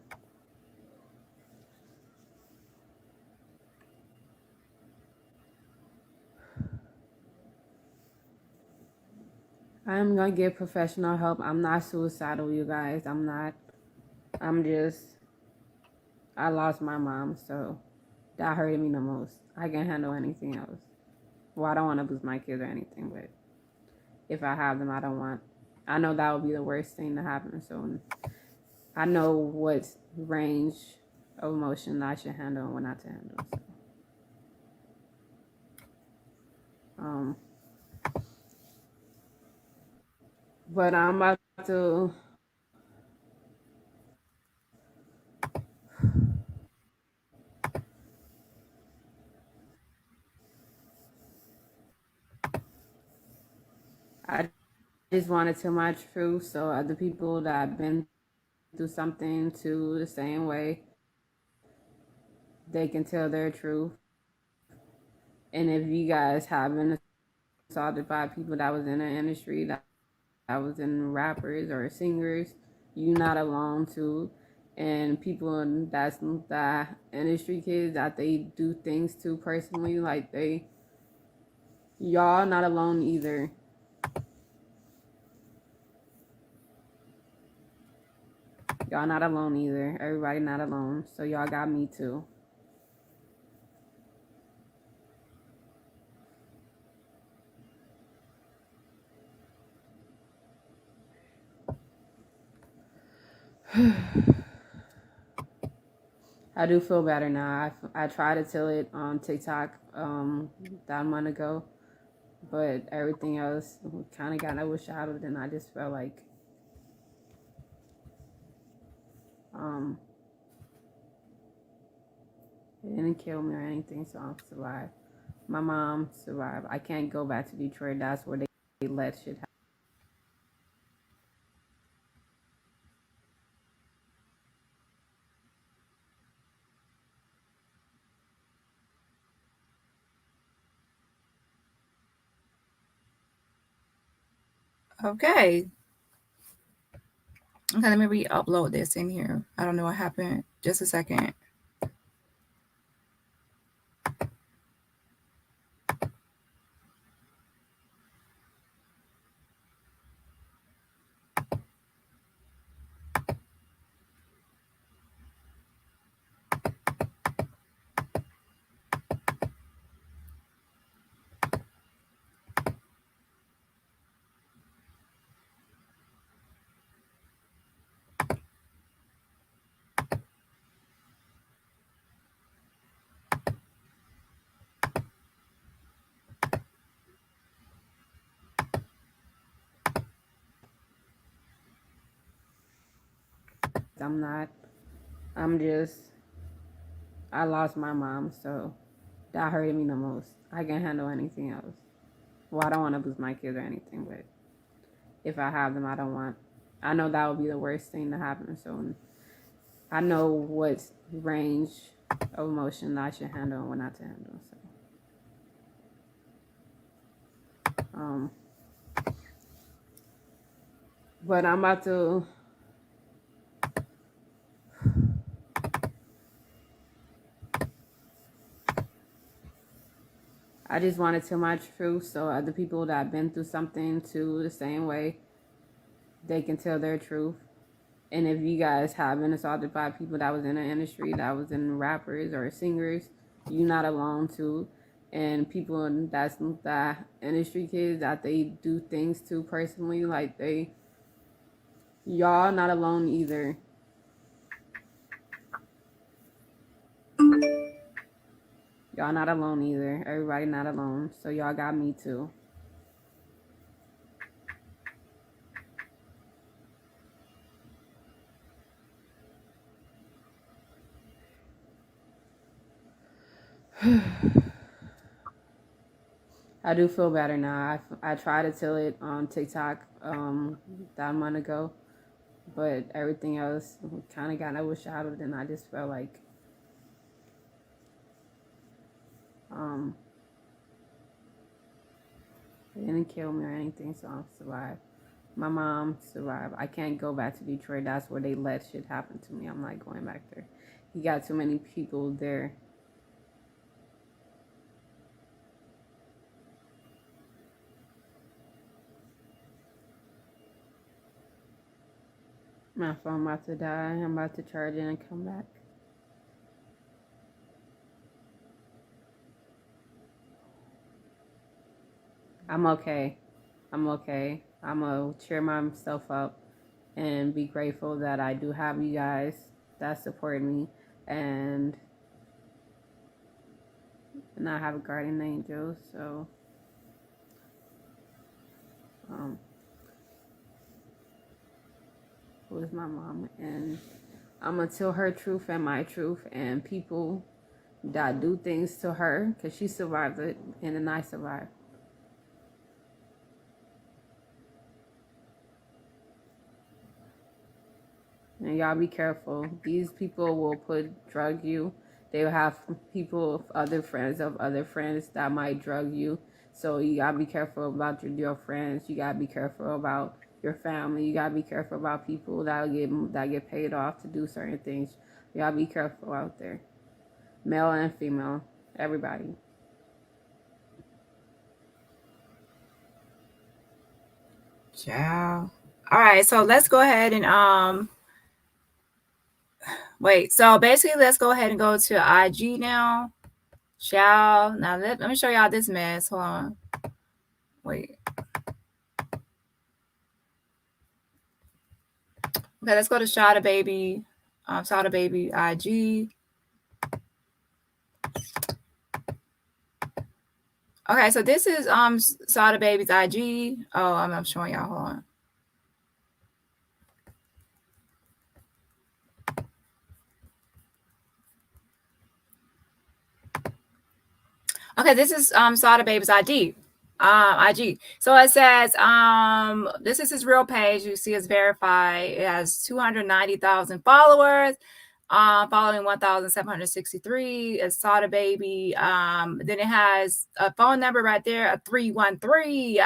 I'm gonna get professional help. I'm not suicidal, you guys. I'm not. I lost my mom, so that hurted me the most. I can't handle anything else. Well, I don't want to lose my kids or anything, but if I have them, I know that would be the worst thing to happen. So I know what range of emotion I should handle and what not to handle. So, but I'm about to. I just want to tell my truth, so other people that have been through something too the same way, they can tell their truth. And if you guys have been assaulted by people that was in the industry, that was in rappers or singers, you're not alone too. And people that's the industry kids that they do things to personally, like y'all not alone either. Y'all not alone either. Everybody not alone. So y'all got me too. I do feel better now. I tried to tell it on TikTok that a month ago, but everything else kind of got overshadowed, and I just felt like it didn't kill me or anything, so I'm survived. My mom survived. I can't go back to Detroit. That's where they let shit happen. Okay. Okay, let me re-upload this in here. I don't know what happened. Just a second. I'm not. I lost my mom, so that hurted me the most. I can't handle anything else. Well, I don't want to lose my kids or anything, but if I have them, I know that would be the worst thing to happen. So I know what range of emotion I should handle and what not to handle. So, but I'm about to. I just want to tell my truth so other people that have been through something too the same way, they can tell their truth. And if you guys have been assaulted by people that was in the industry, that was in rappers or singers, you're not alone too. And people in that industry, kids that they do things to personally, like y'all not alone either. Y'all not alone either. Everybody not alone. So y'all got me too. I do feel better now. I tried to tell it on TikTok that month ago, but everything else kind of got overshadowed, and I just felt like it didn't kill me or anything, so I survived. My mom survived. I can't go back to Detroit. That's where they let shit happen to me. I'm not going back there. You got too many people there. My phone about to die. I'm about to charge it and come back. I'm okay. I'm okay. I'm going to cheer myself up and be grateful that I do have you guys that support me, and I have a guardian angel, so who is my mom, and I'm gonna tell her truth and my truth, and people that do things to her, because she survived it and then I survived. And y'all be careful. These people will drug you. They will have people, other friends of other friends that might drug you. So you gotta be careful about your friends. You gotta be careful about your family. You gotta be careful about people that get paid off to do certain things. You gotta be careful out there, male and female, everybody. Ciao. All right, so let's go ahead and wait. So basically, let's go ahead and go to IG now. Ciao. Now let me show y'all this mess. Hold on. Wait. Okay, let's go to Sada Baby. Sada Baby IG. Okay, so this is Sada Baby's IG. Oh, I'm showing y'all. Hold on. Okay, this is Sada Baby's IG. IG. So it says this is his real page. You see it's verified. It has 290,000 followers. Following 1,763 is Sada Baby. Then it has a phone number right there, a 313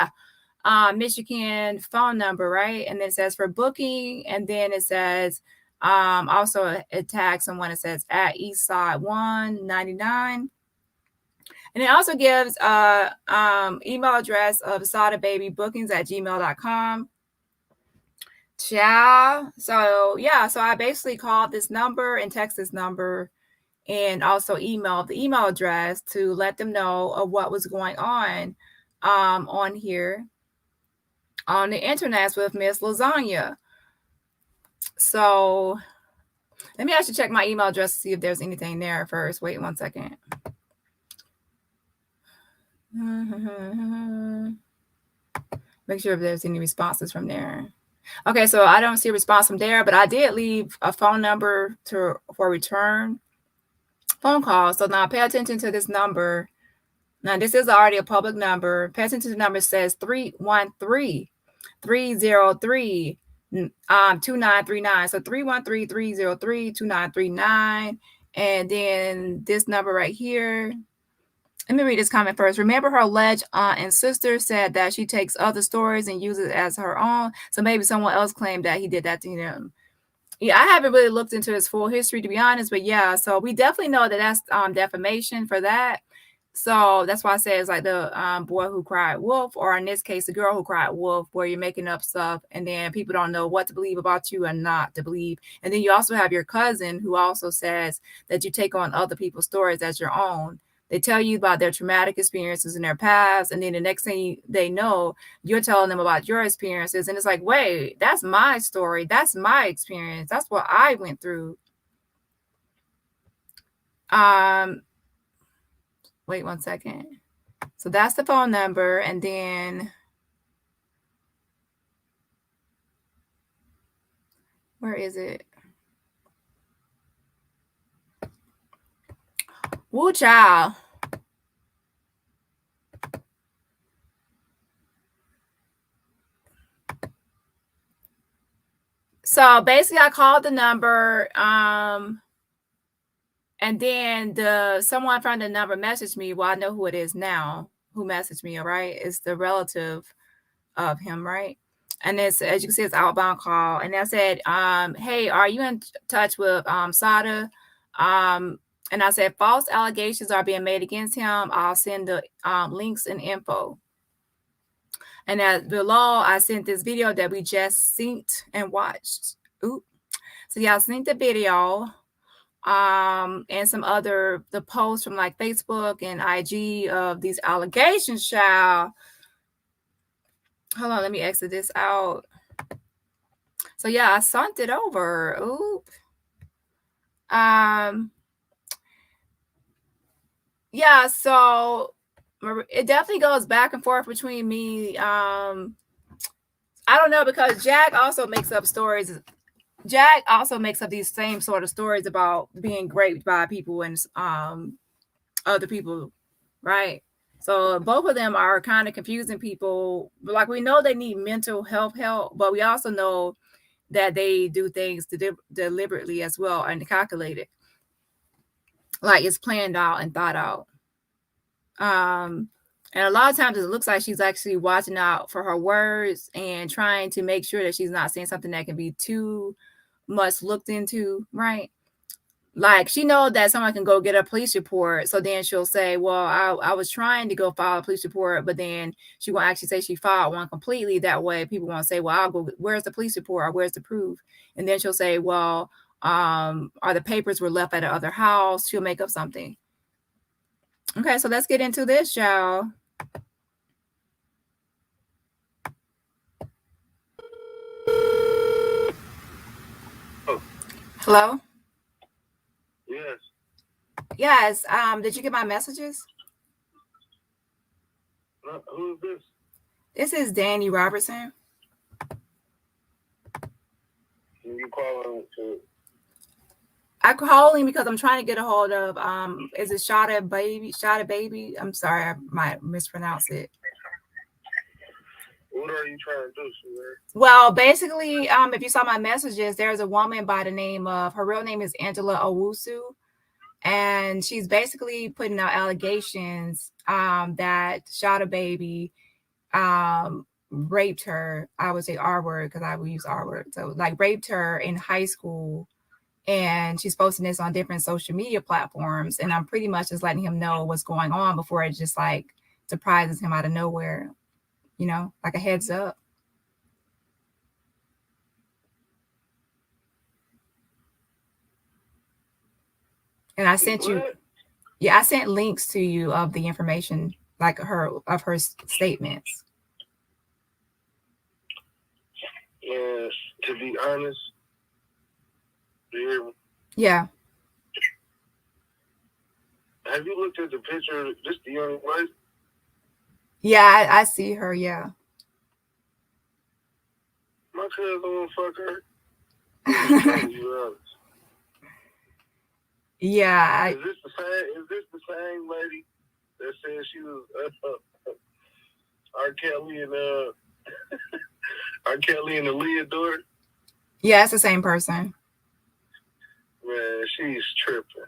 Michigan phone number, right? And then it says for booking, and then it says also it tags someone. It says at Eastside 199. And it also gives email address of Sada Baby bookings at gmail.com. Ciao. So yeah, so I basically called this number and text this number and also emailed the email address to let them know of what was going on here on the internet with Miss Lasagna. So let me actually check my email address to see if there's anything there first. Wait 1 second. Make sure if there's any responses from there. Okay, so I don't see a response from there, but I did leave a phone number for return phone call. So now pay attention to this number. Now this is already a public number. Pay attention to the number. It says 313-303 2939. So 313-303-2939. And then this number right here. Let me read this comment first. Remember, her alleged aunt and sister said that she takes other stories and uses it as her own. So maybe someone else claimed that he did that to him. Yeah, I haven't really looked into his full history, to be honest, but yeah, so we definitely know that that's defamation for that. So that's why I say it's like the boy who cried wolf, or in this case, the girl who cried wolf, where you're making up stuff and then people don't know what to believe about you and not to believe. And then you also have your cousin who also says that you take on other people's stories as your own. They tell you about their traumatic experiences in their past, and then the next thing they know, you're telling them about your experiences, and it's like, wait, that's my story, that's my experience, that's what I went through. Wait 1 second. So that's the phone number, and then where is it? Woo child. So basically I called the number, and then someone from the number messaged me. Well, I know who it is now who messaged me, all right? It's the relative of him, right? And it's, as you can see, it's outbound call. And I said, hey, are you in touch with Sada? And I said, false allegations are being made against him. I'll send the links and info. And below, I sent this video that we just synced and watched. Ooh. So yeah, I synced the video. And some other the posts from like Facebook and IG of these allegations, child. Hold on, let me exit this out. So yeah, I sent it over. Oop. Yeah, so it definitely goes back and forth between me. I don't know, because Jack also makes up stories. Jack also makes up these same sort of stories about being raped by people and other people, right? So both of them are kind of confusing people. Like, we know they need mental health help, but we also know that they do things deliberately as well and calculated. Like, it's planned out and thought out. And a lot of times it looks like she's actually watching out for her words and trying to make sure that she's not saying something that can be too much looked into, right? Like, she knows that someone can go get a police report, so then she'll say, well, I was trying to go file a police report, but then she won't actually say she filed one completely. That way people won't say, well, I'll go, where's the police report, or where's the proof? And then she'll say, well, or the papers were left at another house. She'll make up something. Okay, so let's get into this, y'all. Hello? Yes. Yes. Did you get my messages? Who is this? This is DaniRobertson. You calling to? I call him because I'm trying to get a hold of is it Sada baby? I'm sorry, I might mispronounce it. What are you trying to do, sir? Well, basically, if you saw my messages, there's a woman by the name of, her real name is Angela Owusu, and she's basically putting out allegations that Sada baby raped her. I would say R word because I would use R word. So like raped her in high school. And she's posting this on different social media platforms. And I'm pretty much just letting him know what's going on before it just like surprises him out of nowhere, you know, like a heads up. And I sent you, I sent links to you of the information, like her statements. Yeah, to be honest, yeah. Have you looked at the picture of this the young wife? Yeah, I see her, yeah. My cousin won't fuck her. You honest. Yeah. Is this the same lady that said she was R. Kelly and R. Kelly and Aaliyah daughter? Yeah, it's the same person. Man, she's tripping.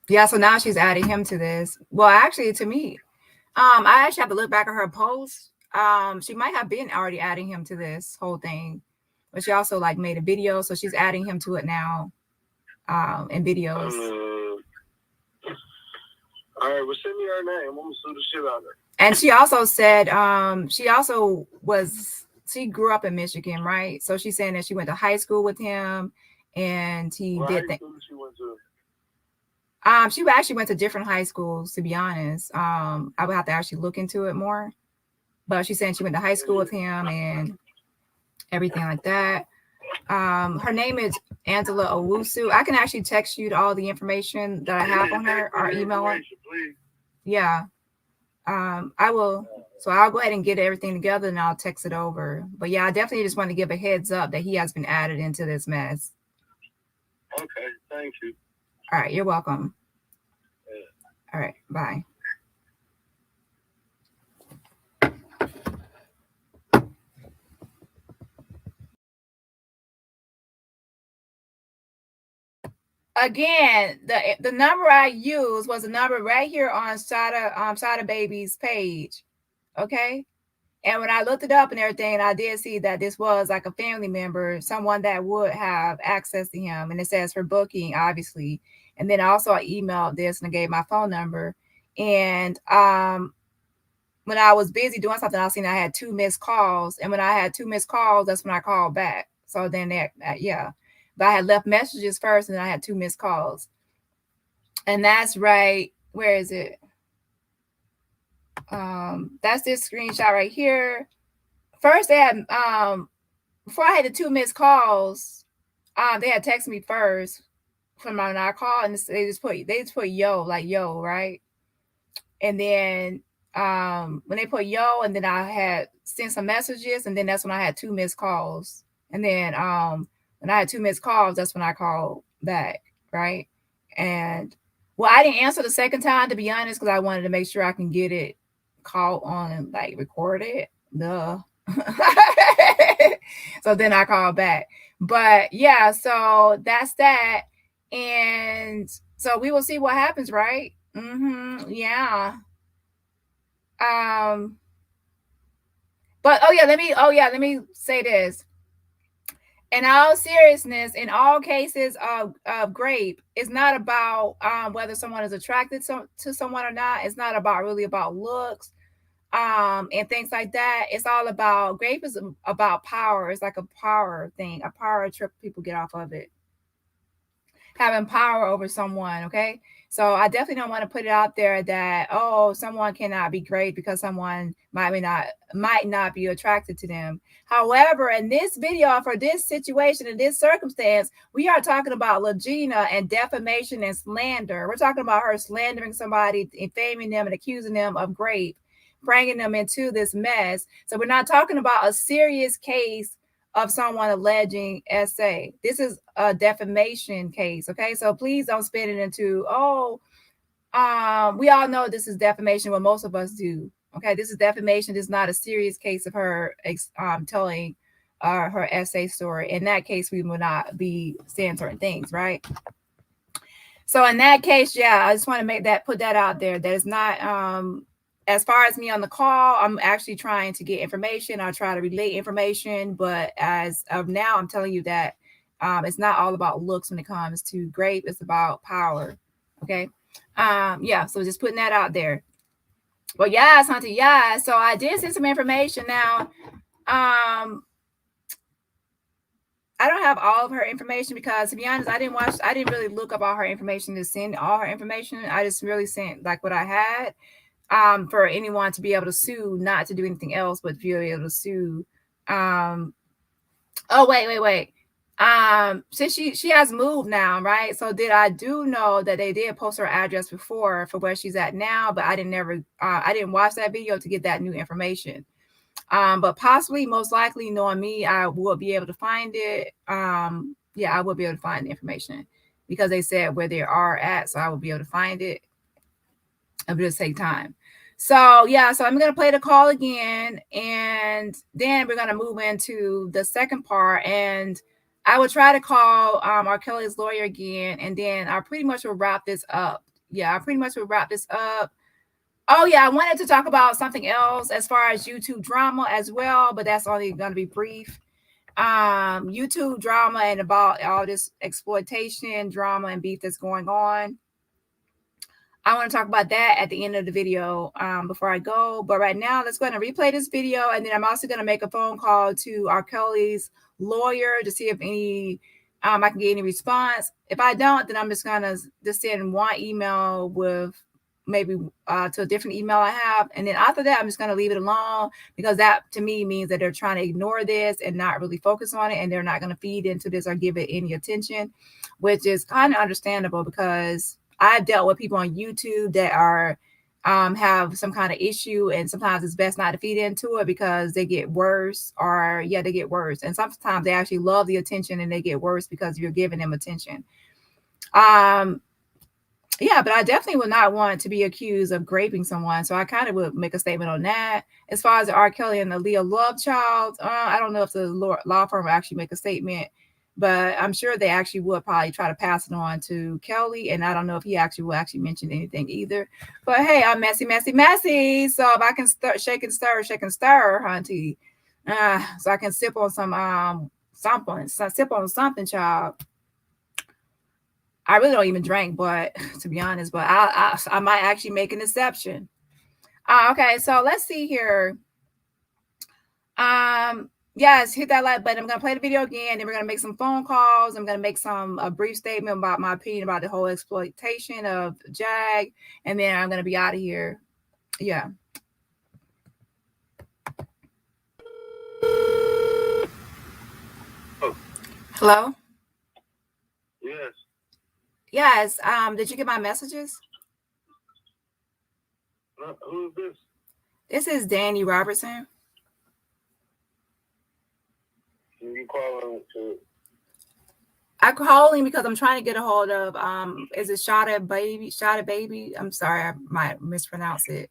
Yeah, so now she's adding him to this. Well, actually, to me, I actually have to look back at her post. She might have been already adding him to this whole thing, but she also like made a video, so she's adding him to it now, in videos. All right, well, send me her name. I'm gonna sue the shit out of her. And she also said, she grew up in Michigan, right? So she's saying that she went to high school with him, and he did that. She went to. She actually went to different high schools, to be honest. I would have to actually look into it more. But she's saying she went to high school with him and everything like that. Her name is Angela Owusu. I can actually text you all the information that I have on her or email her. Yeah. I will. So I'll go ahead and get everything together and I'll text it over. But yeah, I definitely just want to give a heads up that he has been added into this mess. Okay, thank you. All right, you're welcome. All right, bye. Again, the number I used was a number right here on Sada Baby's page. Okay. And when I looked it up and everything, I did see that this was like a family member, someone that would have access to him. And it says for booking, obviously. And then also I emailed this and I gave my phone number. And when I was busy doing something, I seen I had 2 missed calls. And when I had 2 missed calls, that's when I called back. So then yeah. But I had left messages first and then I had 2 missed calls. And that's right. Where is it? That's this screenshot right here. First, they had before I had the 2 missed calls, they had texted me first from when I called, and they just put yo, like yo, right? And then when they put yo, and then I had sent some messages, and then that's when I had 2 missed calls. And then when I had 2 missed calls, that's when I called back, right? And well, I didn't answer the second time, to be honest, because I wanted to make sure I can get it call on and like record it. Duh. So then I called back. But yeah, so that's that. And so we will see what happens, right? Yeah. But let me say this. In all seriousness, in all cases of grape, it's not about whether someone is attracted to someone or not. It's not really about looks and things like that. It's all about, grape is about power. It's like a power thing, a power trip people get off of it. Having power over someone, okay? So I definitely don't want to put it out there that, oh, someone cannot be great because someone might not be attracted to them. However, in this video, for this situation, in this circumstance, we are talking about Lagena and defamation and slander. We're talking about her slandering somebody, defaming them and accusing them of grape, bringing them into this mess. So we're not talking about a serious case of someone alleging SA. This is a defamation case, okay? So please don't spin it into, we all know this is defamation, what most of us do, okay? This is defamation. This is not a serious case of her telling her SA story. In that case, we will not be saying certain things, right? So in that case, yeah, I just want to put that out there. That is not, as far as me on the call, I'm actually trying to get information. I'll try to relay information. But as of now, I'm telling you that it's not all about looks when it comes to grape. It's about power. Okay. Yeah. So just putting that out there. Well, yeah, Santa, yeah. So I did send some information now. I don't have all of her information because, to be honest, I didn't really look up all her information to send all her information. I just really sent like what I had. For anyone to be able to sue, not to do anything else, but to be able to sue. Oh, wait. Since she has moved now, right? So I do know that they did post her address before for where she's at now, but I didn't watch that video to get that new information. But possibly, most likely, knowing me, I will be able to find it. Yeah, I will be able to find the information because they said where they are at, so I will be able to find it. It'll just take time. So yeah, so I'm gonna play the call again, and then we're gonna move into the second part, and I will try to call R. Kelly's lawyer again, and then I pretty much will wrap this up. Yeah, I pretty much will wrap this up. Oh yeah, I wanted to talk about something else as far as YouTube drama as well, but that's only going to be brief. YouTube drama and about all this exploitation drama and beef that's going on. I want to talk about that at the end of the video before I go. But right now, let's go ahead and replay this video, and then I'm also going to make a phone call to R. Kelly's lawyer to see if any I can get any response. If I don't, then I'm just going to just send one email with maybe to a different email I have. And then after that, I'm just going to leave it alone because that to me means that they're trying to ignore this and not really focus on it. And they're not going to feed into this or give it any attention, which is kind of understandable because I've dealt with people on YouTube that are have some kind of issue, and sometimes it's best not to feed into it because they get worse, or they get worse. And sometimes they actually love the attention and they get worse because you're giving them attention. Yeah, but I definitely would not want to be accused of raping someone. So I kind of would make a statement on that. As far as the R. Kelly and the Leah Love child, I don't know if the law firm will actually make a statement, but I'm sure they actually would probably try to pass it on to Kelly. And I don't know if he actually will actually mention anything either. But hey, I'm messy. So if I can shake and stir, hunty, so I can sip on something, child. I really don't even drink, but to be honest, but I might actually make an exception. Okay, so let's see here. Yes, hit that like button. I'm gonna play the video again, then we're gonna make some phone calls. I'm gonna make a brief statement about my opinion about the whole exploitation of Jag, and then I'm gonna be out of here. Yeah. Oh. Hello? Yes. Yes. Did you get my messages? Who is this? This is DaniRobertson. You calling to? I'm calling because I'm trying to get a hold of is it Sada baby? I'm sorry, I might mispronounce it.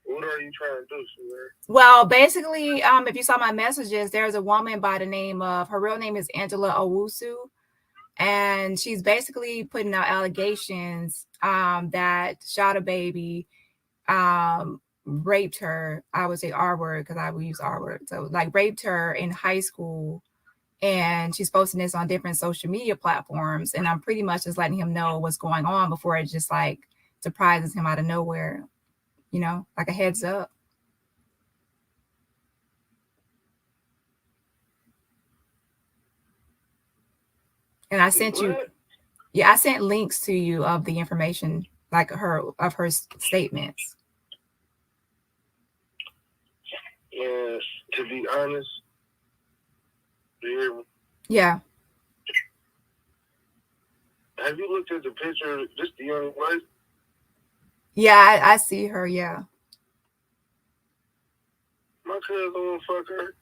What are you trying to do, sir? Well, basically, if you saw my messages, there's a woman by the name of, her real name is Angela Owusu, and she's basically putting out allegations that Sada baby raped her. I would say R word because I would use R word. So like raped her in high school, and she's posting this on different social media platforms. And I'm pretty much just letting him know what's going on before it just like surprises him out of nowhere, you know, like a heads up. And I sent you, I sent links to you of the information, like her statements. Yeah, to be honest, do you hear me? Yeah. Have you looked at the picture? This the young wife? Yeah, I see her. Yeah. My cousin won't fuck her.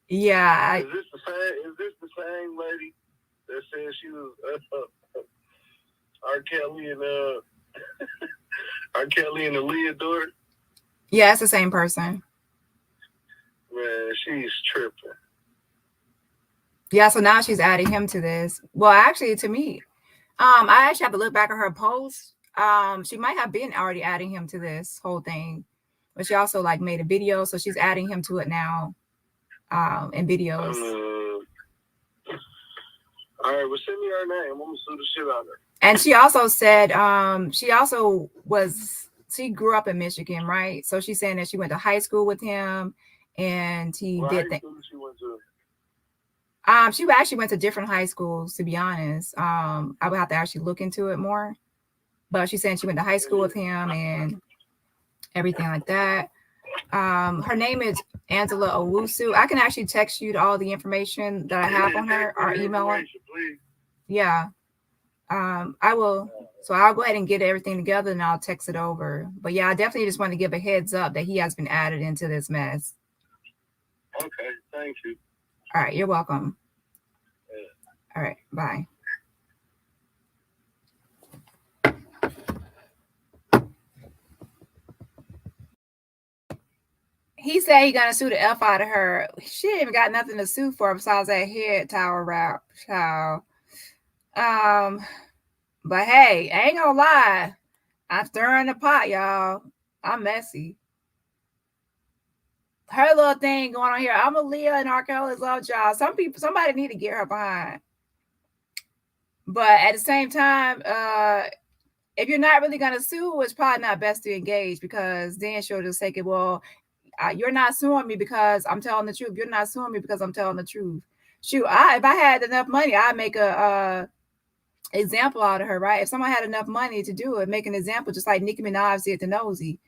Yeah. Is this the same lady that said she was R. Kelly and R. Kelly and the Leah daughter? Yeah, it's the same person. Man, she's tripping. Yeah, so now she's adding him to this. Well, actually, to me, I actually have to look back at her post. She might have been already adding him to this whole thing, but she also like made a video, so she's adding him to it now. In videos. All right, well, send me her name. I'm gonna sue the shit out of her. And she also said she grew up in Michigan, right? So she's saying that she went to high school with him, and he did that. She went to? She actually went to different high schools, to be honest. I would have to actually look into it more, but she's saying she went to high school with him and everything like that. Her name is Angela Owusu. I can actually text you all the information that I have on her or email her. Please. Yeah. I will. So I'll go ahead and get everything together and I'll text it over. But yeah, I definitely just want to give a heads up that he has been added into this mess. Okay, thank you. All right, you're welcome. Yeah. All right, bye. He said he gonna sue the F out of her. She ain't even got nothing to sue for besides that head towel wrap, child. But hey, I ain't gonna lie. I'm stirring the pot, y'all. I'm messy. Her little thing going on here. I'm a Leah and R. Kelly's love child. Somebody need to get her behind. But at the same time, if you're not really gonna sue, it's probably not best to engage because then she'll just take it. Well, you're not suing me because I'm telling the truth. You're not suing me because I'm telling the truth. Shoot, if I had enough money, I'd make a example out of her, right? If someone had enough money to do it, make an example, just like Nicki Minaj did to Nosy.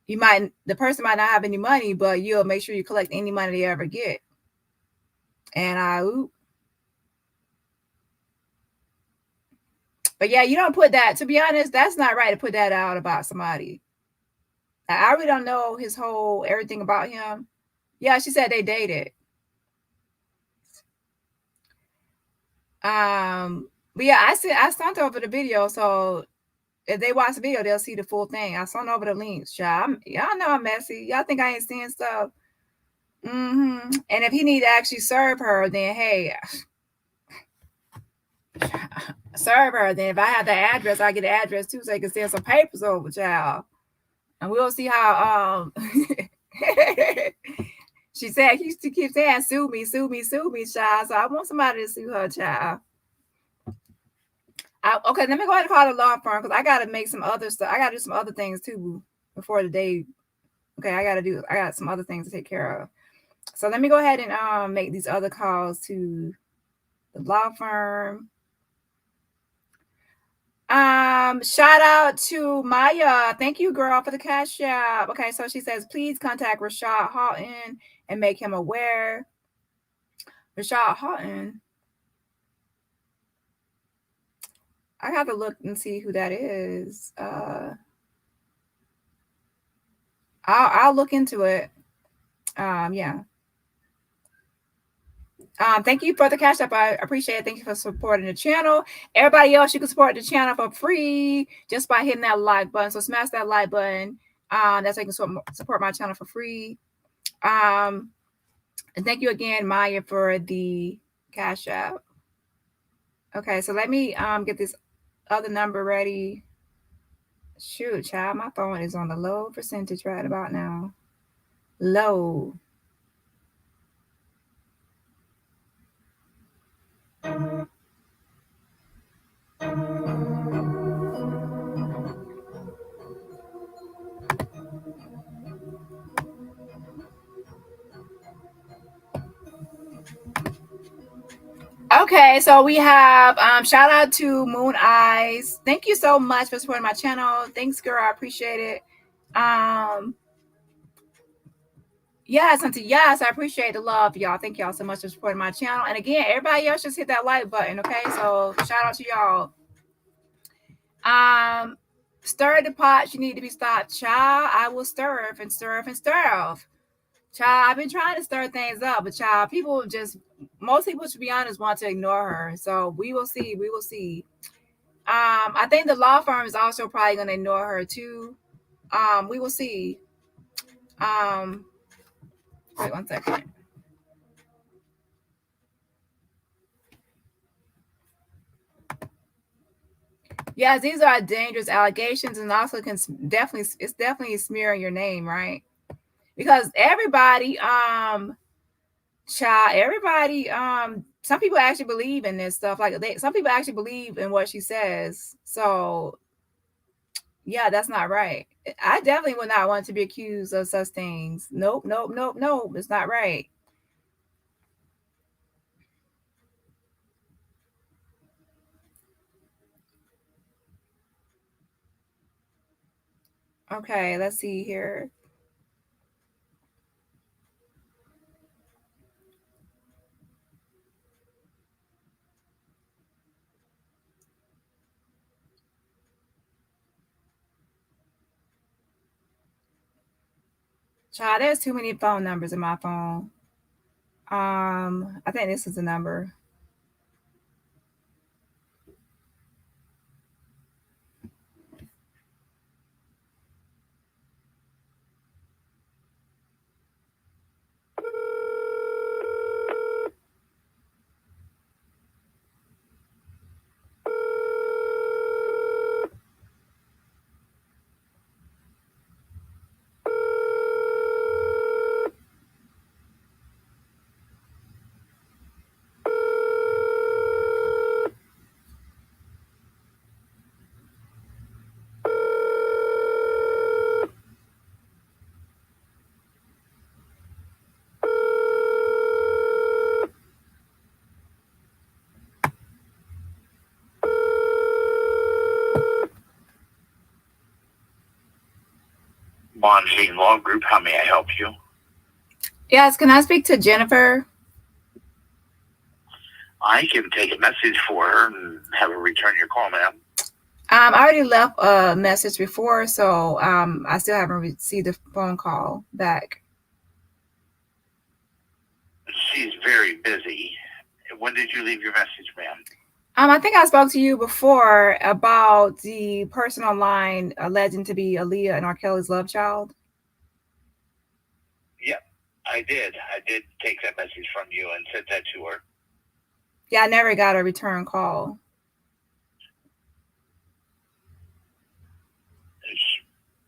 The person might not have any money, but you'll make sure you collect any money they ever get. And but yeah, you don't put that, to be honest, that's not right to put that out about somebody. I really don't know everything about him. Yeah, she said they dated. But yeah, I sent over the video, so if they watch the video, they'll see the full thing. I sent over the links, y'all. Y'all know I'm messy. Y'all think I ain't seeing stuff. And if he need to actually serve her, then hey, serve her. Then if I have the address, I get the address too, so they can send some papers over, child. And we'll see how she said he keeps saying sue me, child. So I want somebody to sue her, child. Okay, let me go ahead and call the law firm because I gotta make some other stuff. I gotta do some other things too before the day. Okay, I got some other things to take care of. So let me go ahead and make these other calls to the law firm. Shout out to Maya. Thank you, girl, for the cash app. Okay, so she says, please contact Rashad Houghton and make him aware. Rashad Houghton. I have to look and see who that is. I'll look into it. Yeah. Thank you for the cash app. I appreciate it. Thank you for supporting the channel. Everybody else, you can support the channel for free just by hitting that like button. So smash that like button. That's how you can support my channel for free. And thank you again, Maya, for the cash app. Okay, so let me get this other number ready. Shoot, child, my phone is on the low percentage right about now. Low. Okay, so we have shout out to Moon Eyes. Thank you so much for supporting my channel. Thanks, girl. I appreciate it. Yes, I appreciate the love, y'all. Thank y'all so much for supporting my channel. And again, everybody else just hit that like button, okay? So shout out to y'all. Stir the pot. You need to be stopped, child. I will stir and stir and stir. Child, I've been trying to stir things up, but child, most people, to be honest, want to ignore her. So we will see. We will see. I think the law firm is also probably going to ignore her too. We will see. Wait 1 second. Yes, these are dangerous allegations, and also it's definitely smearing your name, right? Because everybody, some people actually believe in this stuff. Some people actually believe in what she says. So yeah, that's not right. I definitely would not want to be accused of such things. Nope. It's not right. Okay, let's see here. Child, there's too many phone numbers in my phone. I think this is the number. Bonjean Law Group, how may I help you? Yes, can I speak to Jennifer? I can take a message for her and have her return your call, ma'am. I already left a message before, so I still haven't received a phone call back. She's very busy. When did you leave your message, ma'am? I think I spoke to you before about the person online alleging to be Aaliyah and R. Kelly's love child. Yep, I did. I did take that message from you and sent that to her. Yeah, I never got a return call.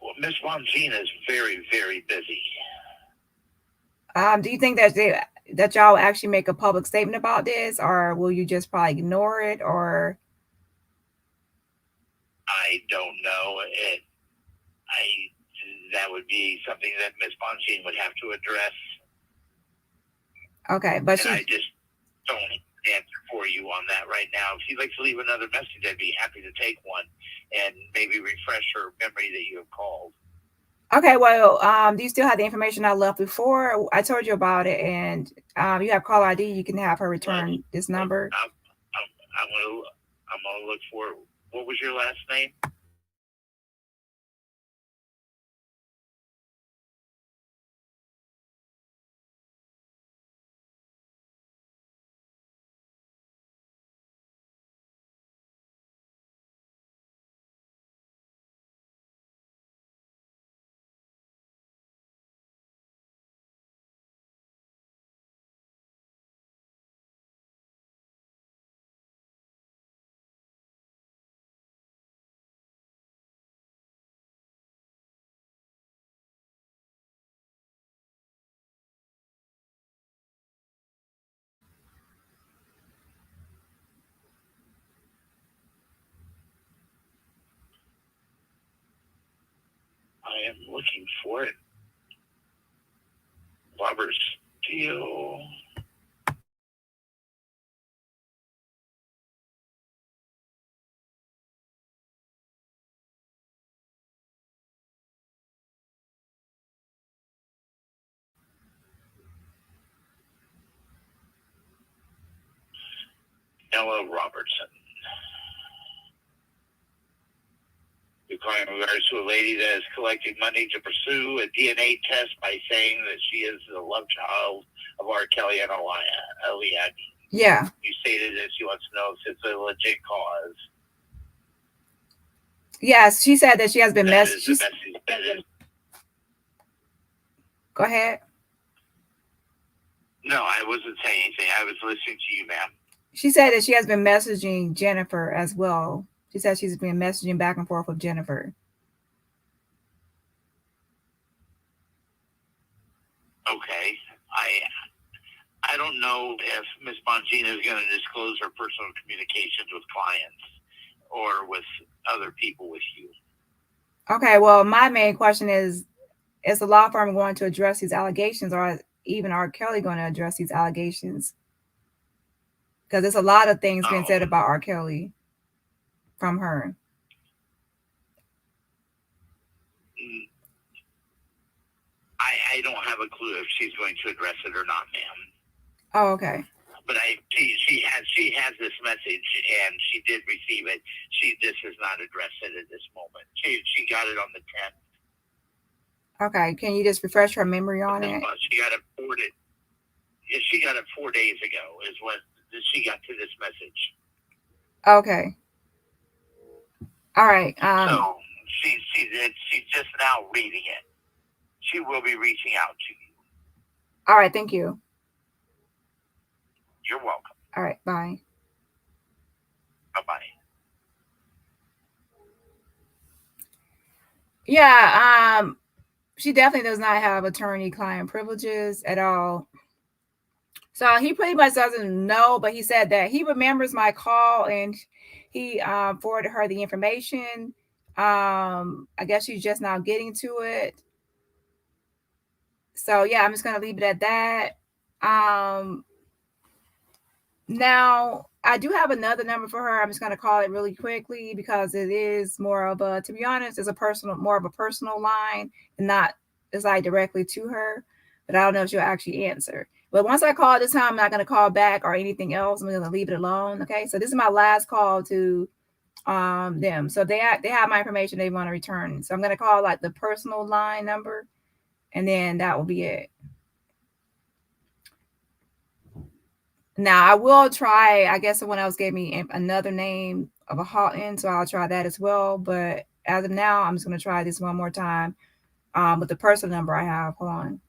Well, Miss Bonjean is very, very busy. Do you think that y'all actually make a public statement about this, or will you just probably ignore it, or? I don't know. That would be something that Miss Bonjean would have to address. Okay, but I just don't answer for you on that right now. If you'd like to leave another message, I'd be happy to take one and maybe refresh her memory that you have called. Okay, well, do you still have the information I left before? I told you about it, and you have call ID. You can have her return this number. I'm gonna look for it. What was your last name? I am looking for it. Robert Steele. Ella Robertson. You're calling in regards to a lady that is collecting money to pursue a DNA test by saying that she is the love child of R. Kelly and Aaliyah. Yeah. You stated that she wants to know if it's a legit cause. Yes, she said that she has been messaged. Go ahead. No, I wasn't saying anything. I was listening to you, ma'am. She said that she has been messaging Jennifer as well. She said she's been messaging back and forth with Jennifer. Okay. I don't know if Miss Bonjean is going to disclose her personal communications with clients or with other people with you. Okay, well, my main question is the law firm going to address these allegations, or even R. Kelly going to address these allegations? Because there's a lot of things being said about R. Kelly from her. I don't have a clue if she's going to address it or not, ma'am. Oh, okay. But she has this message and she did receive it. She just has not addressed it at this moment. She got it on the 10th. Okay, can you just refresh her memory on it? She got it 4 days. She got it 4 days ago. Is when she got to this message. Okay. All right. So she's just now reading it. She will be reaching out to you. All right. Thank you. You're welcome. All right. Bye. Bye-bye. Yeah. She definitely does not have attorney-client privileges at all. So he pretty much doesn't know, but he said that he remembers my call and he forwarded her the information. I guess she's just now getting to it. So yeah, I'm just gonna leave it at that. Now I do have another number for her. I'm just gonna call it really quickly because it is more of a, to be honest, it's more of a personal line and not it's like directly to her. But I don't know if she'll actually answer. But once I call this time, I'm not gonna call back or anything else. I'm gonna leave it alone. Okay, so this is my last call to them. So they have my information they want to return. So I'm gonna call like the personal line number, and then that will be it. Now I will try, I guess someone else gave me another name of a hotline, so I'll try that as well. But as of now, I'm just going to try this one more time with the personal number I have. Hold on.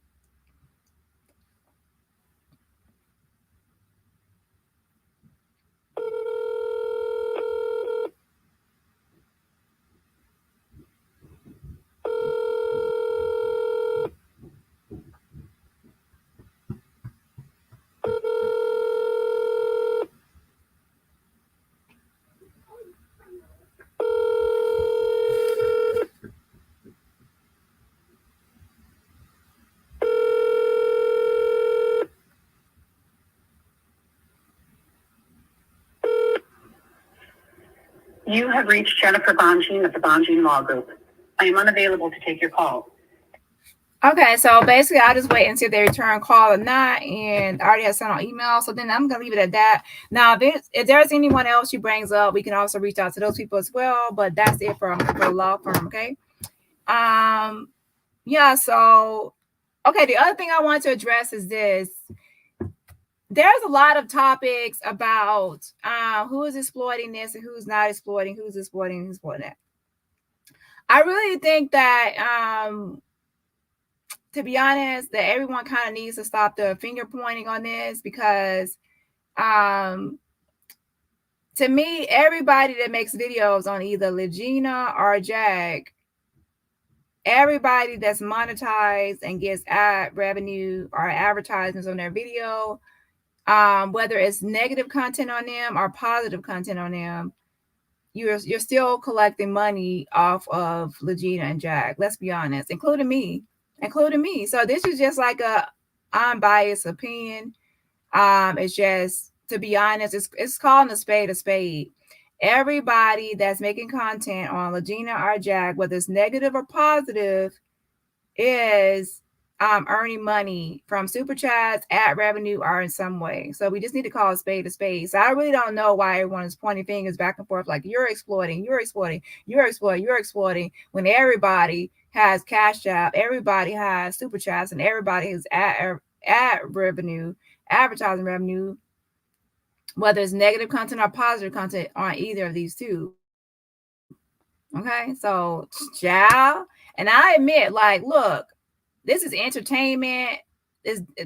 You have reached Jennifer Bonjean of the Bonjean Law Group. I am unavailable to take your call. Okay, so basically I'll just wait and see if they return call or not. And I already have sent out email, so then I'm going to leave it at that. Now, if there's anyone else she brings up, we can also reach out to those people as well. But that's it for the law firm, okay? Yeah, so, okay, the other thing I want to address is this. There's a lot of topics about who is exploiting this and who's not exploiting, who's exploiting, who's exploiting that. I really think that, to be honest, that everyone kind of needs to stop the finger pointing on this because, to me, everybody that makes videos on either Lagena or Jag, everybody that's monetized and gets ad revenue or advertisements on their video, whether it's negative content on them or positive content on them, you're still collecting money off of Lagena and Jag. Let's be honest, including me. So this is just like a unbiased opinion. It's just, to be honest, it's calling a spade. Everybody that's making content on Lagena or Jag, whether it's negative or positive, is earning money from super chats, ad revenue, or in some way. So we just need to call a spade. So I really don't know why everyone is pointing fingers back and forth like you're exploiting, when everybody has Cash App, everybody has super chats, and everybody has ad revenue, advertising revenue, whether it's negative content or positive content on either of these two. Okay, so ciao. And I admit, like, look, this is entertainment.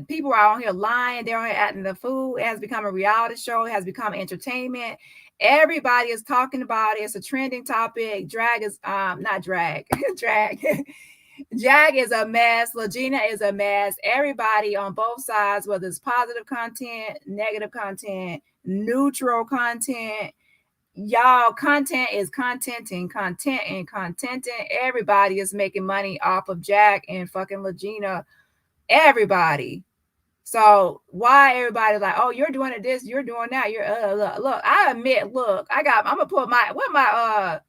People are on here lying. They're on here acting the fool. It has become a reality show. It has become entertainment. Everybody is talking about it. It's a trending topic. Drag is not drag. Drag. Jag is a mess. Lagena is a mess. Everybody on both sides, whether it's positive content, negative content, neutral content, y'all, content is contenting. Everybody is making money off of Jag and fucking Lagena. Everybody. So why everybody like, oh, you're doing it this, you're doing that, you're look, I admit, look, I'm gonna put my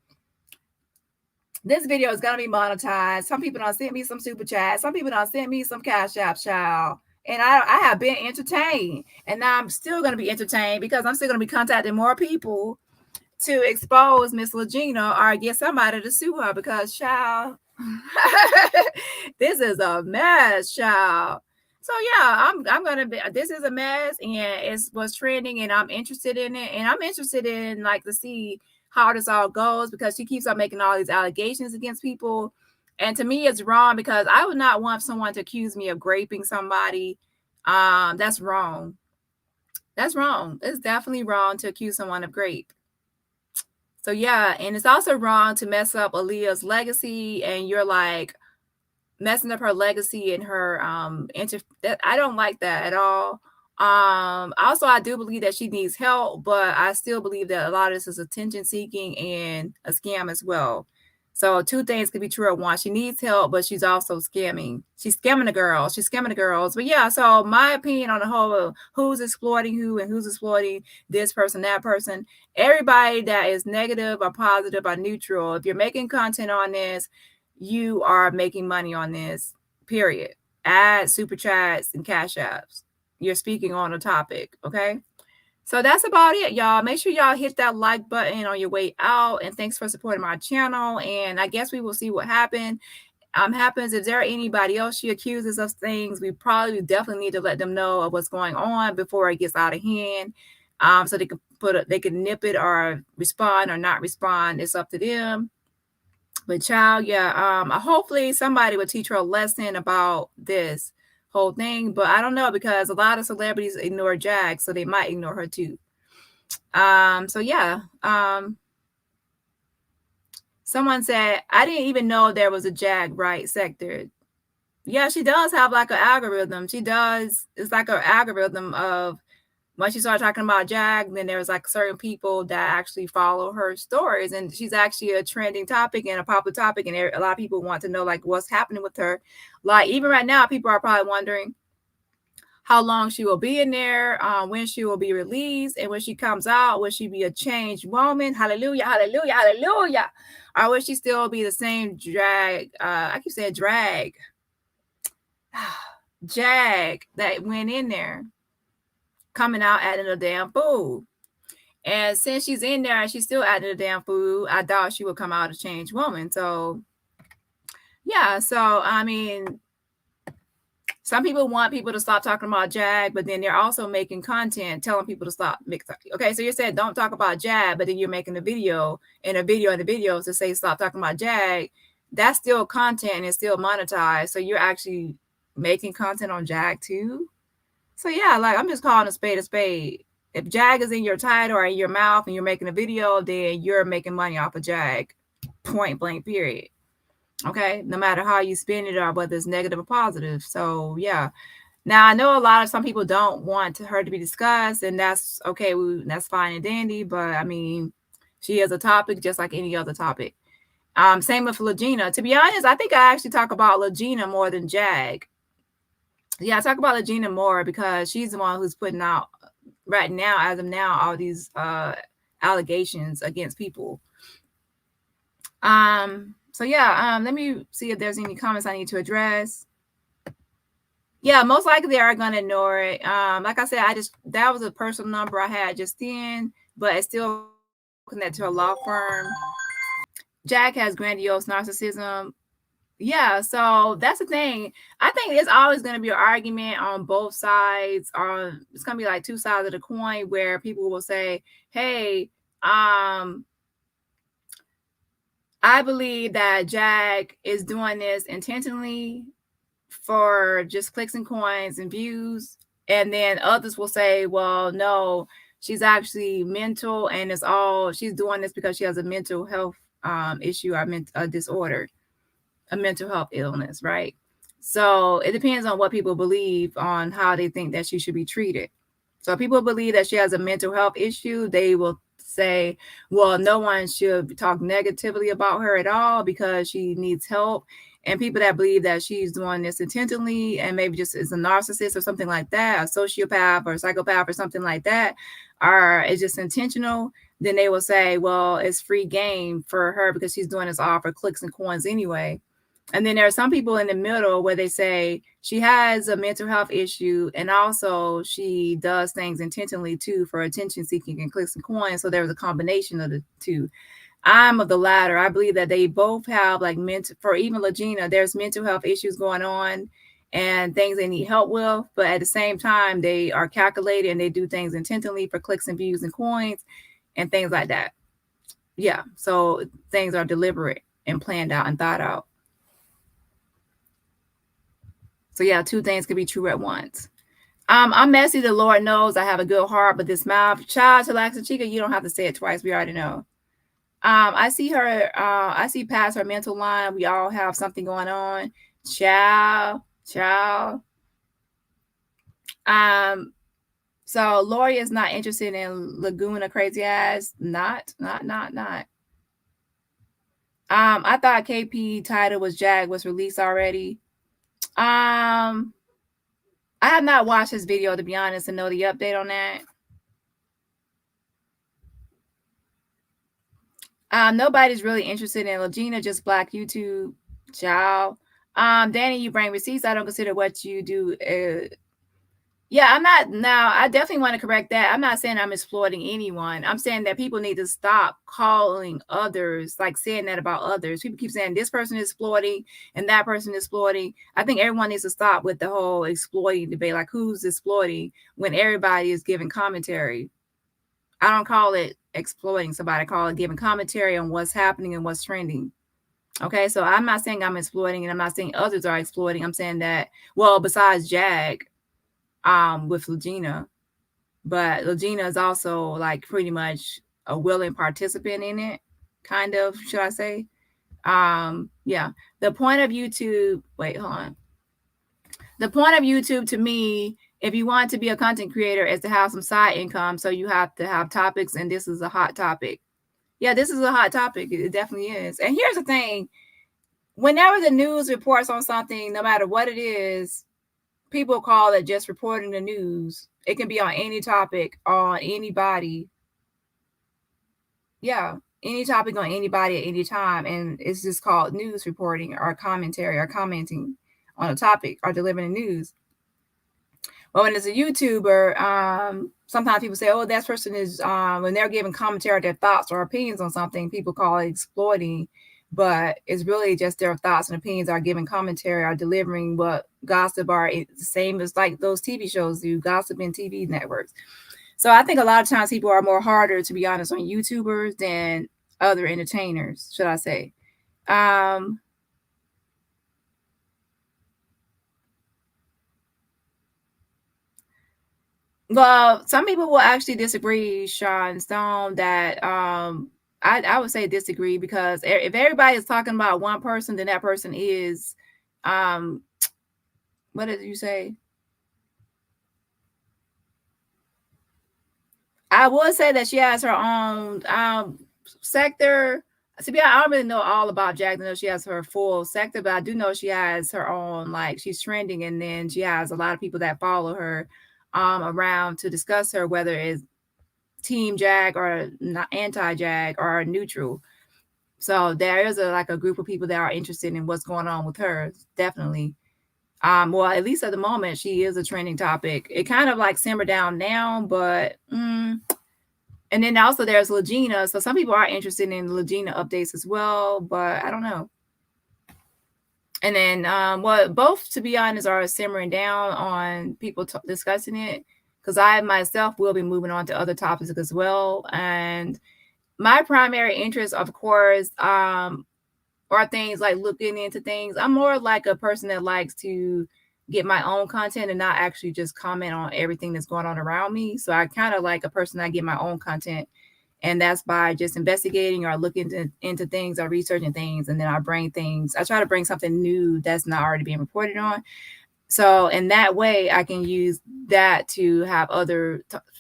this video is gonna be monetized. Some people don't send me some super chats, some people don't send me some Cash App, child. And I have been entertained, and now I'm still gonna be entertained because I'm still gonna be contacting more people to expose Miss Lagena or get somebody to sue her because, child, This is a mess, child. So yeah, I'm gonna be. This is a mess, and it was trending, and I'm interested in it, and I'm interested in like to see how this all goes because she keeps on making all these allegations against people, and to me, it's wrong because I would not want someone to accuse me of raping somebody. That's wrong. That's wrong. It's definitely wrong to accuse someone of rape. So yeah, and it's also wrong to mess up Aaliyah's legacy, and you're like messing up her legacy and her I don't like that at all. Also I do believe that she needs help, but I still believe that a lot of this is attention seeking and a scam as well. So two things could be true at once. She needs help, but she's also scamming. She's scamming the girls. She's scamming the girls. But yeah, so my opinion on the whole of who's exploiting who and who's exploiting this person, that person, everybody that is negative or positive or neutral, if you're making content on this, you are making money on this, period. Ads, super chats, and cash apps. You're speaking on a topic, okay? So that's about it, y'all. Make sure y'all hit that like button on your way out. And thanks for supporting my channel. And I guess we will see what happens. If there anybody else she accuses of things, we probably definitely need to let them know of what's going on before it gets out of hand. So they can they can nip it or respond or not respond. It's up to them. But child, yeah, hopefully somebody will teach her a lesson about this whole thing, but I don't know because a lot of celebrities ignore Jag, so they might ignore her too. So yeah, someone said I didn't even know there was a Jag Wright sector. Yeah, she does have like an algorithm. She does. It's like an algorithm of once you start talking about Jag, then there's like certain people that actually follow her stories, and she's actually a trending topic and a popular topic, and a lot of people want to know like what's happening with her. Like even right now, people are probably wondering how long she will be in there, when she will be released, and when she comes out, will she be a changed woman? Hallelujah, hallelujah, hallelujah. Or will she still be the same drag? I keep saying drag. Jag that went in there. Coming out adding a damn fool. And since she's in there and she's still adding a damn fool, I thought she would come out a changed woman. So yeah, so I mean, some people want people to stop talking about Jag, but then they're also making content telling people to stop. Okay, so you said don't talk about Jag, but then you're making a video to say stop talking about Jag. That's still content and it's still monetized. So you're actually making content on Jag too. So yeah, like I'm just calling a spade a spade. If Jag is in your title or in your mouth and you're making a video, then you're making money off of Jag. Point blank, period. Okay, no matter how you spin it or whether it's negative or positive. So yeah. Now I know some people don't want her to be discussed, and that's okay. That's fine and dandy, but I mean, she is a topic just like any other topic. Same with Lagena. To be honest, I think I actually talk about Lagena more than Jag. Yeah, I talk about Lagena more because she's the one who's putting out right now, as of now, all these allegations against people. So yeah, let me see if there's any comments I need to address. Yeah, most likely they are going to ignore it. Like I said, that was a personal number I had just then, but it's still connected to a law firm. Jag has grandiose narcissism. Yeah, so that's the thing. I think it's always going to be an argument on both sides. It's going to be like two sides of the coin where people will say, hey, I believe that Jag is doing this intentionally for just clicks and coins and views. And then others will say, well, no, she's actually mental and she's doing this because she has a mental health issue or a disorder. A mental health illness, right? So it depends on what people believe on how they think that she should be treated. So if people believe that she has a mental health issue, they will say, well, no one should talk negatively about her at all because she needs help. And people that believe that she's doing this intentionally and maybe just is a narcissist or something like that, a sociopath or a psychopath or something like that, or it's just intentional, then they will say, well, it's free game for her because she's doing this all for clicks and coins anyway. And then there are some people in the middle where they say she has a mental health issue and also she does things intentionally too for attention seeking and clicks and coins. So there's a combination of the two. I'm of the latter. I believe that they both have like for even Lagena, there's mental health issues going on and things they need help with. But at the same time, they are calculated and they do things intentionally for clicks and views and coins and things like that. Yeah. So things are deliberate and planned out and thought out. So yeah, two things can be true at once. I'm messy. The Lord knows I have a good heart, but this mouth, child, chillax, chica, you don't have to say it twice. We already know. I see her. I see past her mental line. We all have something going on. Child. So Lori is not interested in Laguna crazy ass. Not. I thought KP title was Jag was released already. I have not watched this video to be honest and know the update on that. Nobody's really interested in Lagena, just Black YouTube. Ciao. Dani, you bring receipts. I don't consider what you do. Yeah, I'm not. Now, I definitely want to correct that. I'm not saying I'm exploiting anyone. I'm saying that people need to stop calling others, like saying that about others. People keep saying this person is exploiting and that person is exploiting. I think everyone needs to stop with the whole exploiting debate. Like, who's exploiting when everybody is giving commentary? I don't call it exploiting somebody. I call it giving commentary on what's happening and what's trending. Okay, so I'm not saying I'm exploiting and I'm not saying others are exploiting. I'm saying that, well, besides Jag, with Lagena, but Lagena is also like pretty much a willing participant in it, kind of, should I say? Yeah. The point of YouTube, wait, hold on. The point of YouTube to me, if you want to be a content creator, is to have some side income. So you have to have topics, and this is a hot topic. Yeah, this is a hot topic. It definitely is. And here's the thing. Whenever the news reports on something, no matter what it is, people call it just reporting the news. It can be on any topic, on anybody. Yeah, any topic on anybody at any time. And it's just called news reporting or commentary or commenting on a topic or delivering the news. But when it's a YouTuber, sometimes people say, oh, that person is, when they're giving commentary, their thoughts or opinions on something, people call it exploiting. But it's really just their thoughts and opinions are giving commentary or delivering what gossip are. It's the same as like those TV shows do, gossip and TV networks. So I think a lot of times people are more harder, to be honest, on YouTubers than other entertainers, should I say. Well, some people will actually disagree, Sean Stone, that I would say disagree, because if everybody is talking about one person, then that person is, what did you say? I would say that she has her own sector. To be honest, I don't really know all about Jack. I know she has her full sector, but I do know she has her own, like, she's trending, and then she has a lot of people that follow her around to discuss her, whether it's team Jag or anti-Jag or neutral. So there is a group of people that are interested in what's going on with her, definitely. Well, at least at the moment, she is a trending topic. It kind of like simmered down now, but and then also there's Lagena. So some people are interested in Lagena updates as well, but I don't know. And then both, to be honest, are simmering down on people discussing it, because I myself will be moving on to other topics as well. And my primary interest, of course, are things like looking into things. I'm more like a person that likes to get my own content and not actually just comment on everything that's going on around me. So I kind of like a person that get my own content, and that's by just investigating or looking into things or researching things, and then I try to bring something new that's not already being reported on. So in that way, I can use that to have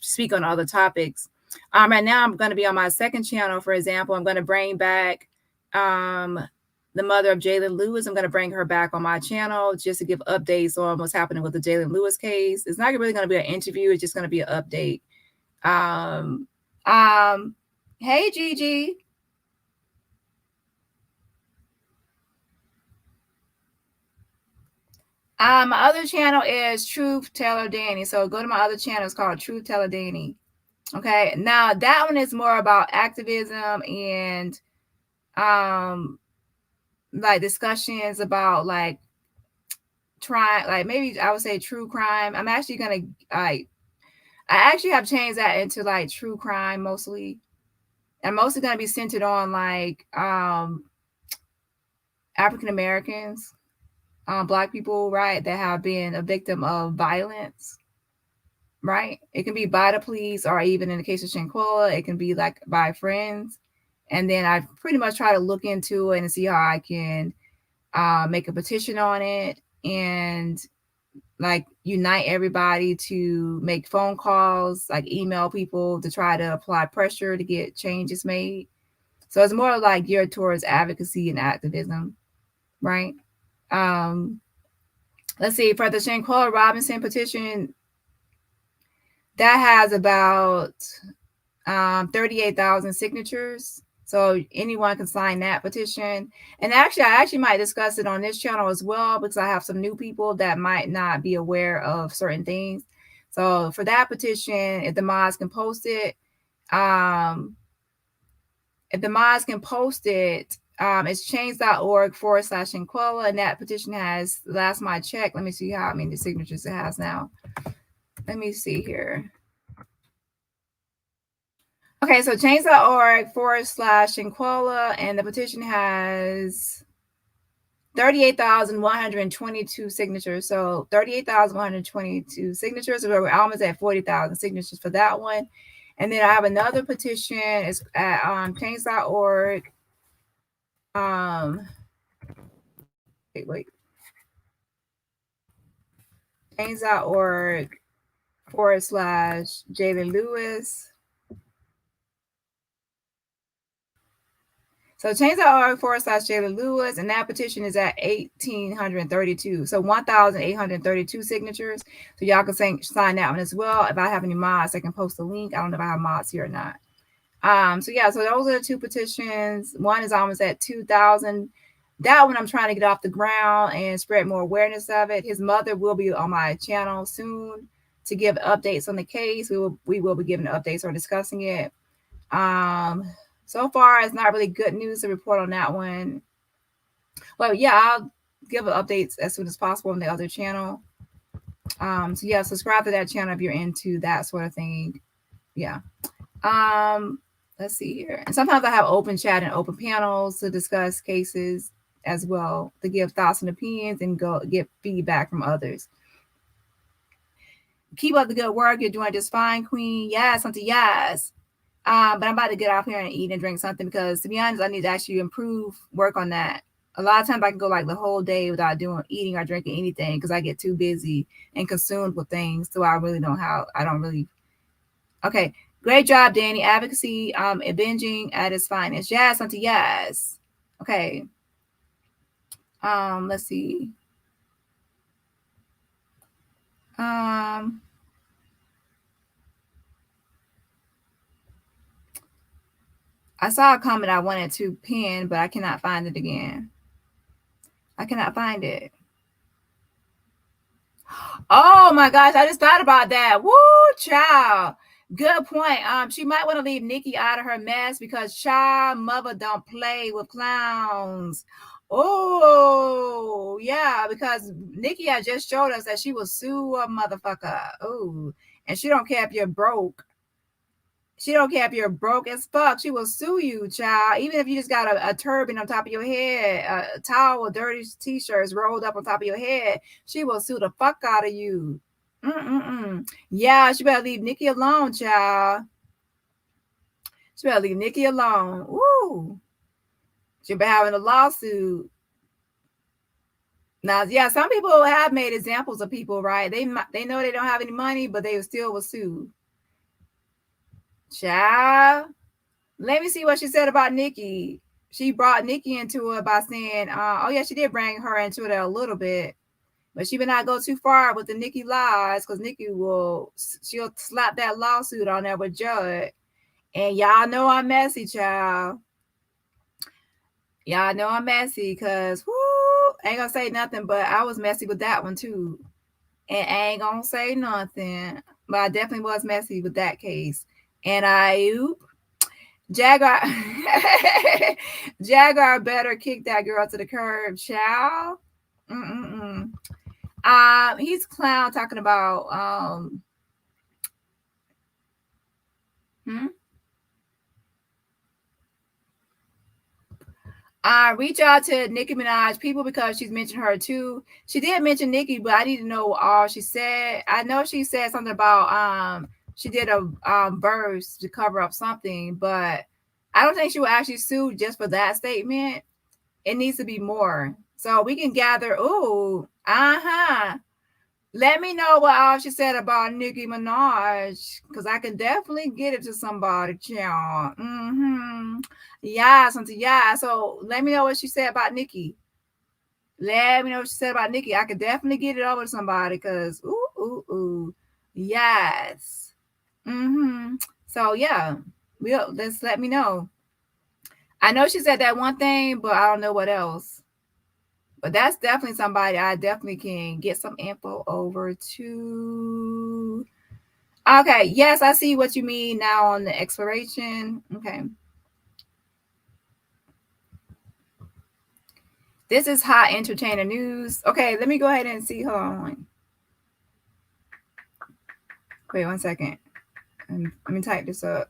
speak on other topics. Right now, I'm going to be on my second channel. For example, I'm going to bring back the mother of Jalen Lewis. I'm going to bring her back on my channel just to give updates on what's happening with the Jalen Lewis case. It's not really going to be an interview. It's just going to be an update. Hey, Gigi. My other channel is TruthTellerDani. So go to my other channel. It's called TruthTellerDani. Okay. Now that one is more about activism and like discussions about like trying, like maybe I would say true crime. I'm actually gonna I actually have changed that into like true crime mostly. I'm mostly gonna be centered on like African Americans, Black people, right, that have been a victim of violence, right? It can be by the police, or even in the case of Shanquella, it can be like by friends. And then I pretty much try to look into it and see how I can make a petition on it and like unite everybody to make phone calls, like email people to try to apply pressure to get changes made. So it's more like geared towards advocacy and activism, right? Let's see, for the Shanquella Robinson petition, that has about 38,000 signatures. So anyone can sign that petition. And actually, I actually might discuss it on this channel as well, because I have some new people that might not be aware of certain things. So for that petition, if the mods can post it, it's change.org/Shanquella. And that petition has, last my check, let me see how many signatures it has now. Let me see here. Okay, so change.org/Shanquella, and the petition has 38,122 signatures. So 38,122 signatures. So we're almost at 40,000 signatures for that one. And then I have another petition. It's at change.org. Wait. Change.org/Jalen Lewis. So change.org/Jalen Lewis, and that petition is at 1,832. So 1,832 signatures. So y'all can sign that one as well. If I have any mods, I can post the link. I don't know if I have mods here or not. So yeah, so those are the two petitions. One is almost at 2,000. That one I'm trying to get off the ground and spread more awareness of it. His mother will be on my channel soon to give updates on the case. We will be giving updates or discussing it. So far, it's not really good news to report on that one. Well, yeah, I'll give updates as soon as possible on the other channel. So yeah, subscribe to that channel if you're into that sort of thing. Yeah. Let's see here. And sometimes I have open chat and open panels to discuss cases as well, to give thoughts and opinions and go get feedback from others. Keep up the good work. You're doing just fine, Queen. Yes, Auntie, yes. But I'm about to get off here and eat and drink something, because to be honest, I need to actually work on that. A lot of times I can go like the whole day without eating or drinking anything, because I get too busy and consumed with things. So I don't really. Okay. Great job, Dani. Advocacy, binging at its finest. Yes, Auntie, yes. Okay. Let's see. I saw a comment I wanted to pin, but I cannot find it again. I cannot find it. Oh my gosh, I just thought about that. Woo, child. Good point. She might want to leave Nikki out of her mess, because child mother don't play with clowns. Oh, yeah, because Nikki had just showed us that she will sue a motherfucker. Oh, and she don't care if you're broke. She don't care if you're broke as fuck. She will sue you, child. Even if you just got a turban on top of your head, a towel with dirty t-shirts rolled up on top of your head, she will sue the fuck out of you. Yeah, she better leave Nikki alone, child. She better leave Nikki alone. Woo. She'll be having a lawsuit. Now, yeah, some people have made examples of people, right? They know they don't have any money, but they still will sue. Child, let me see what she said about Nikki. She brought Nikki into it by saying, oh yeah, she did bring her into it a little bit, but she better not go too far with the Nikki lies, because Nikki she'll slap that lawsuit on there with Judd. And y'all know I'm messy, child. Y'all know I'm messy, because I ain't gonna say nothing, but I was messy with that one too. And I ain't gonna say nothing, but I definitely was messy with that case. And Jaguar. Jaguar better kick that girl to the curb, child. He's clown talking about reach out to Nicki Minaj people because she's mentioned her too. She did mention Nicki, but I need to know all she said. I know she said something about she did a verse to cover up something, but I don't think she will actually sue just for that statement. It needs to be more. So we can gather. Oh, let me know what all she said about Nicki Minaj, because I can definitely get it to somebody, child. Yeah, something. Yeah. So let me know what she said about Nicki. Let me know what she said about Nicki. I can definitely get it over to somebody, because ooh. Yes. So yeah, let's let me know. I know she said that one thing, but I don't know what else. But that's definitely somebody I definitely can get some info over to. Okay, yes, I see what you mean now on the exploration. Okay. This is hot entertainer news. Okay, let me go ahead and see. Hold on. Wait 1 second. Let me type this up.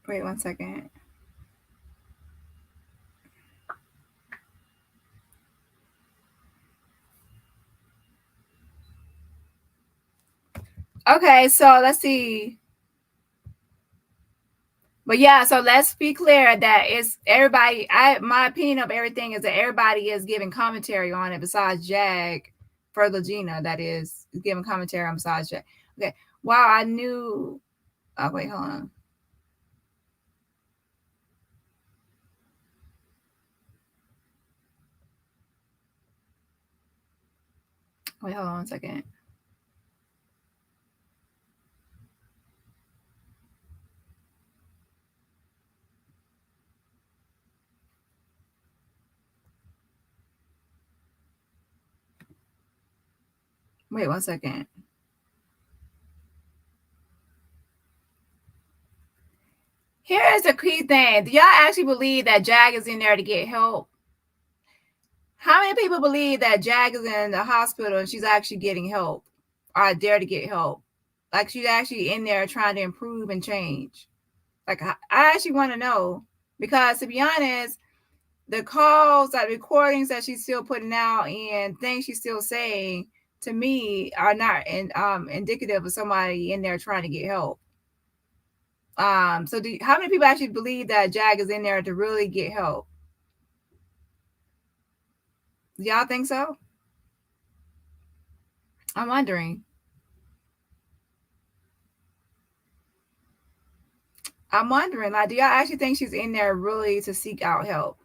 Wait 1 second. Okay, so let's see. But yeah, so let's be clear that it's everybody. My opinion of everything is that everybody is giving commentary on it besides Jag for Lagena. That is giving commentary on besides Jag. Okay. Wow, I knew. Oh wait, hold on. Wait, hold on 1 second. Wait 1 second. Here's the key thing. Do y'all actually believe that Jag is in there to get help? How many people believe that Jag is in the hospital and she's actually getting help, or there to get help? Like she's actually in there trying to improve and change. Like I actually want to know, because to be honest, the calls, like recordings that she's still putting out and things she's still saying to me are not indicative of somebody in there trying to get help. So how many people actually believe that Jag is in there to really get help? Do y'all think so? I'm wondering. Like, do y'all actually think she's in there really to seek out help?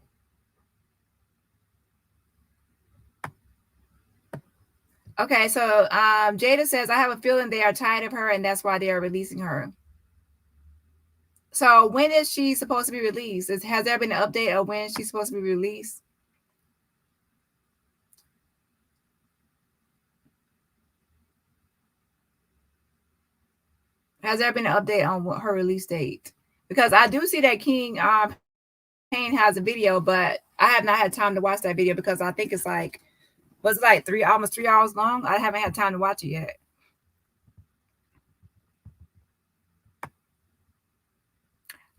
Okay, so Jada says, I have a feeling they are tired of her and that's why they are releasing her. So when is she supposed to be released? Has there been an update of when she's supposed to be released? Has there been an update on what her release date? Because I do see that King Payne has a video, but I have not had time to watch that video because I think it's like, was it like almost 3 hours long? I haven't had time to watch it yet.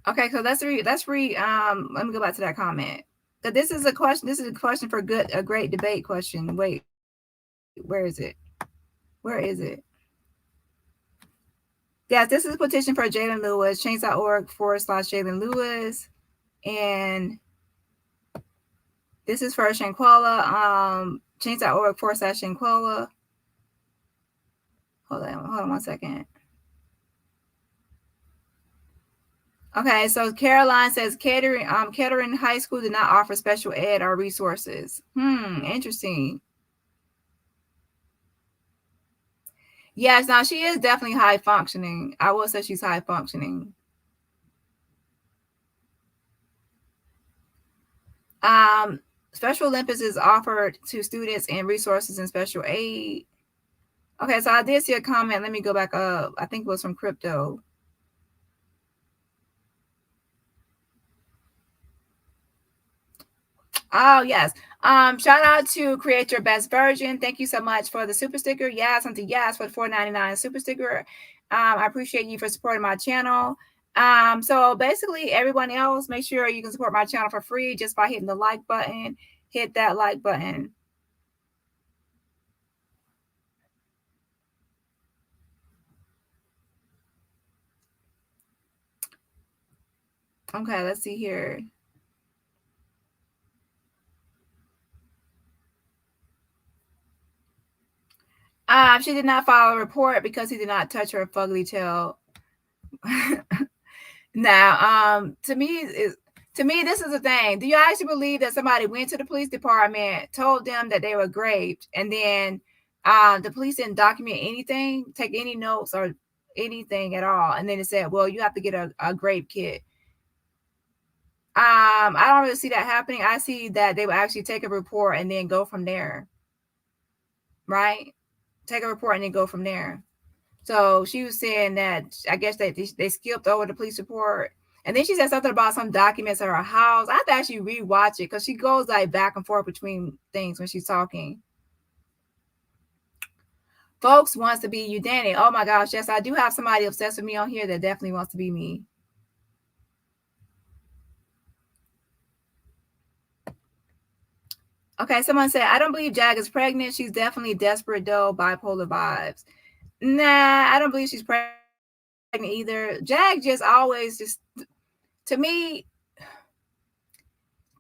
Okay, so let's read. Let me go back to that comment. So this is a question. This is a question for a great debate question. Wait, where is it? Where is it? Yes, this is a petition for Jalen Lewis, change.org/Jalen Lewis. And this is for Shanquella, change.org/Shanquella. Hold on 1 second. Okay, so Caroline says Kettering High School did not offer special ed or resources. Interesting. Yes, now she is definitely high functioning. I will say she's high functioning. Special Olympics is offered to students and resources and special aid. Okay, so I did see a comment. Let me go back up. I think it was from Crypto. Oh, yes. Shout out to Create Your Best Version. Thank you so much for the super sticker. Yes, and to yes for the $4.99 super sticker. I appreciate you for supporting my channel. So basically, everyone else, make sure you can support my channel for free just by hitting the like button. Hit that like button. Okay, let's see here. She did not file a report because he did not touch her fugly tail. Now, to me, this is the thing. Do you actually believe that somebody went to the police department, told them that they were raped, and then the police didn't document anything, take any notes or anything at all, and then it said, well, you have to get a grape kit? I don't really see that happening. I see that they will actually take a report and then go from there. Right? Take a report and then go from there. So she was saying that I guess they skipped over the police report. And then she said something about some documents at her house. I have to actually rewatch it because she goes like back and forth between things when she's talking. Folks wants to be you, Dani. Oh my gosh, yes, I do have somebody obsessed with me on here that definitely wants to be me. Okay, someone said, I don't believe Jag is pregnant. She's definitely desperate though, bipolar vibes. Nah, I don't believe she's pregnant either. Jag just always just, to me,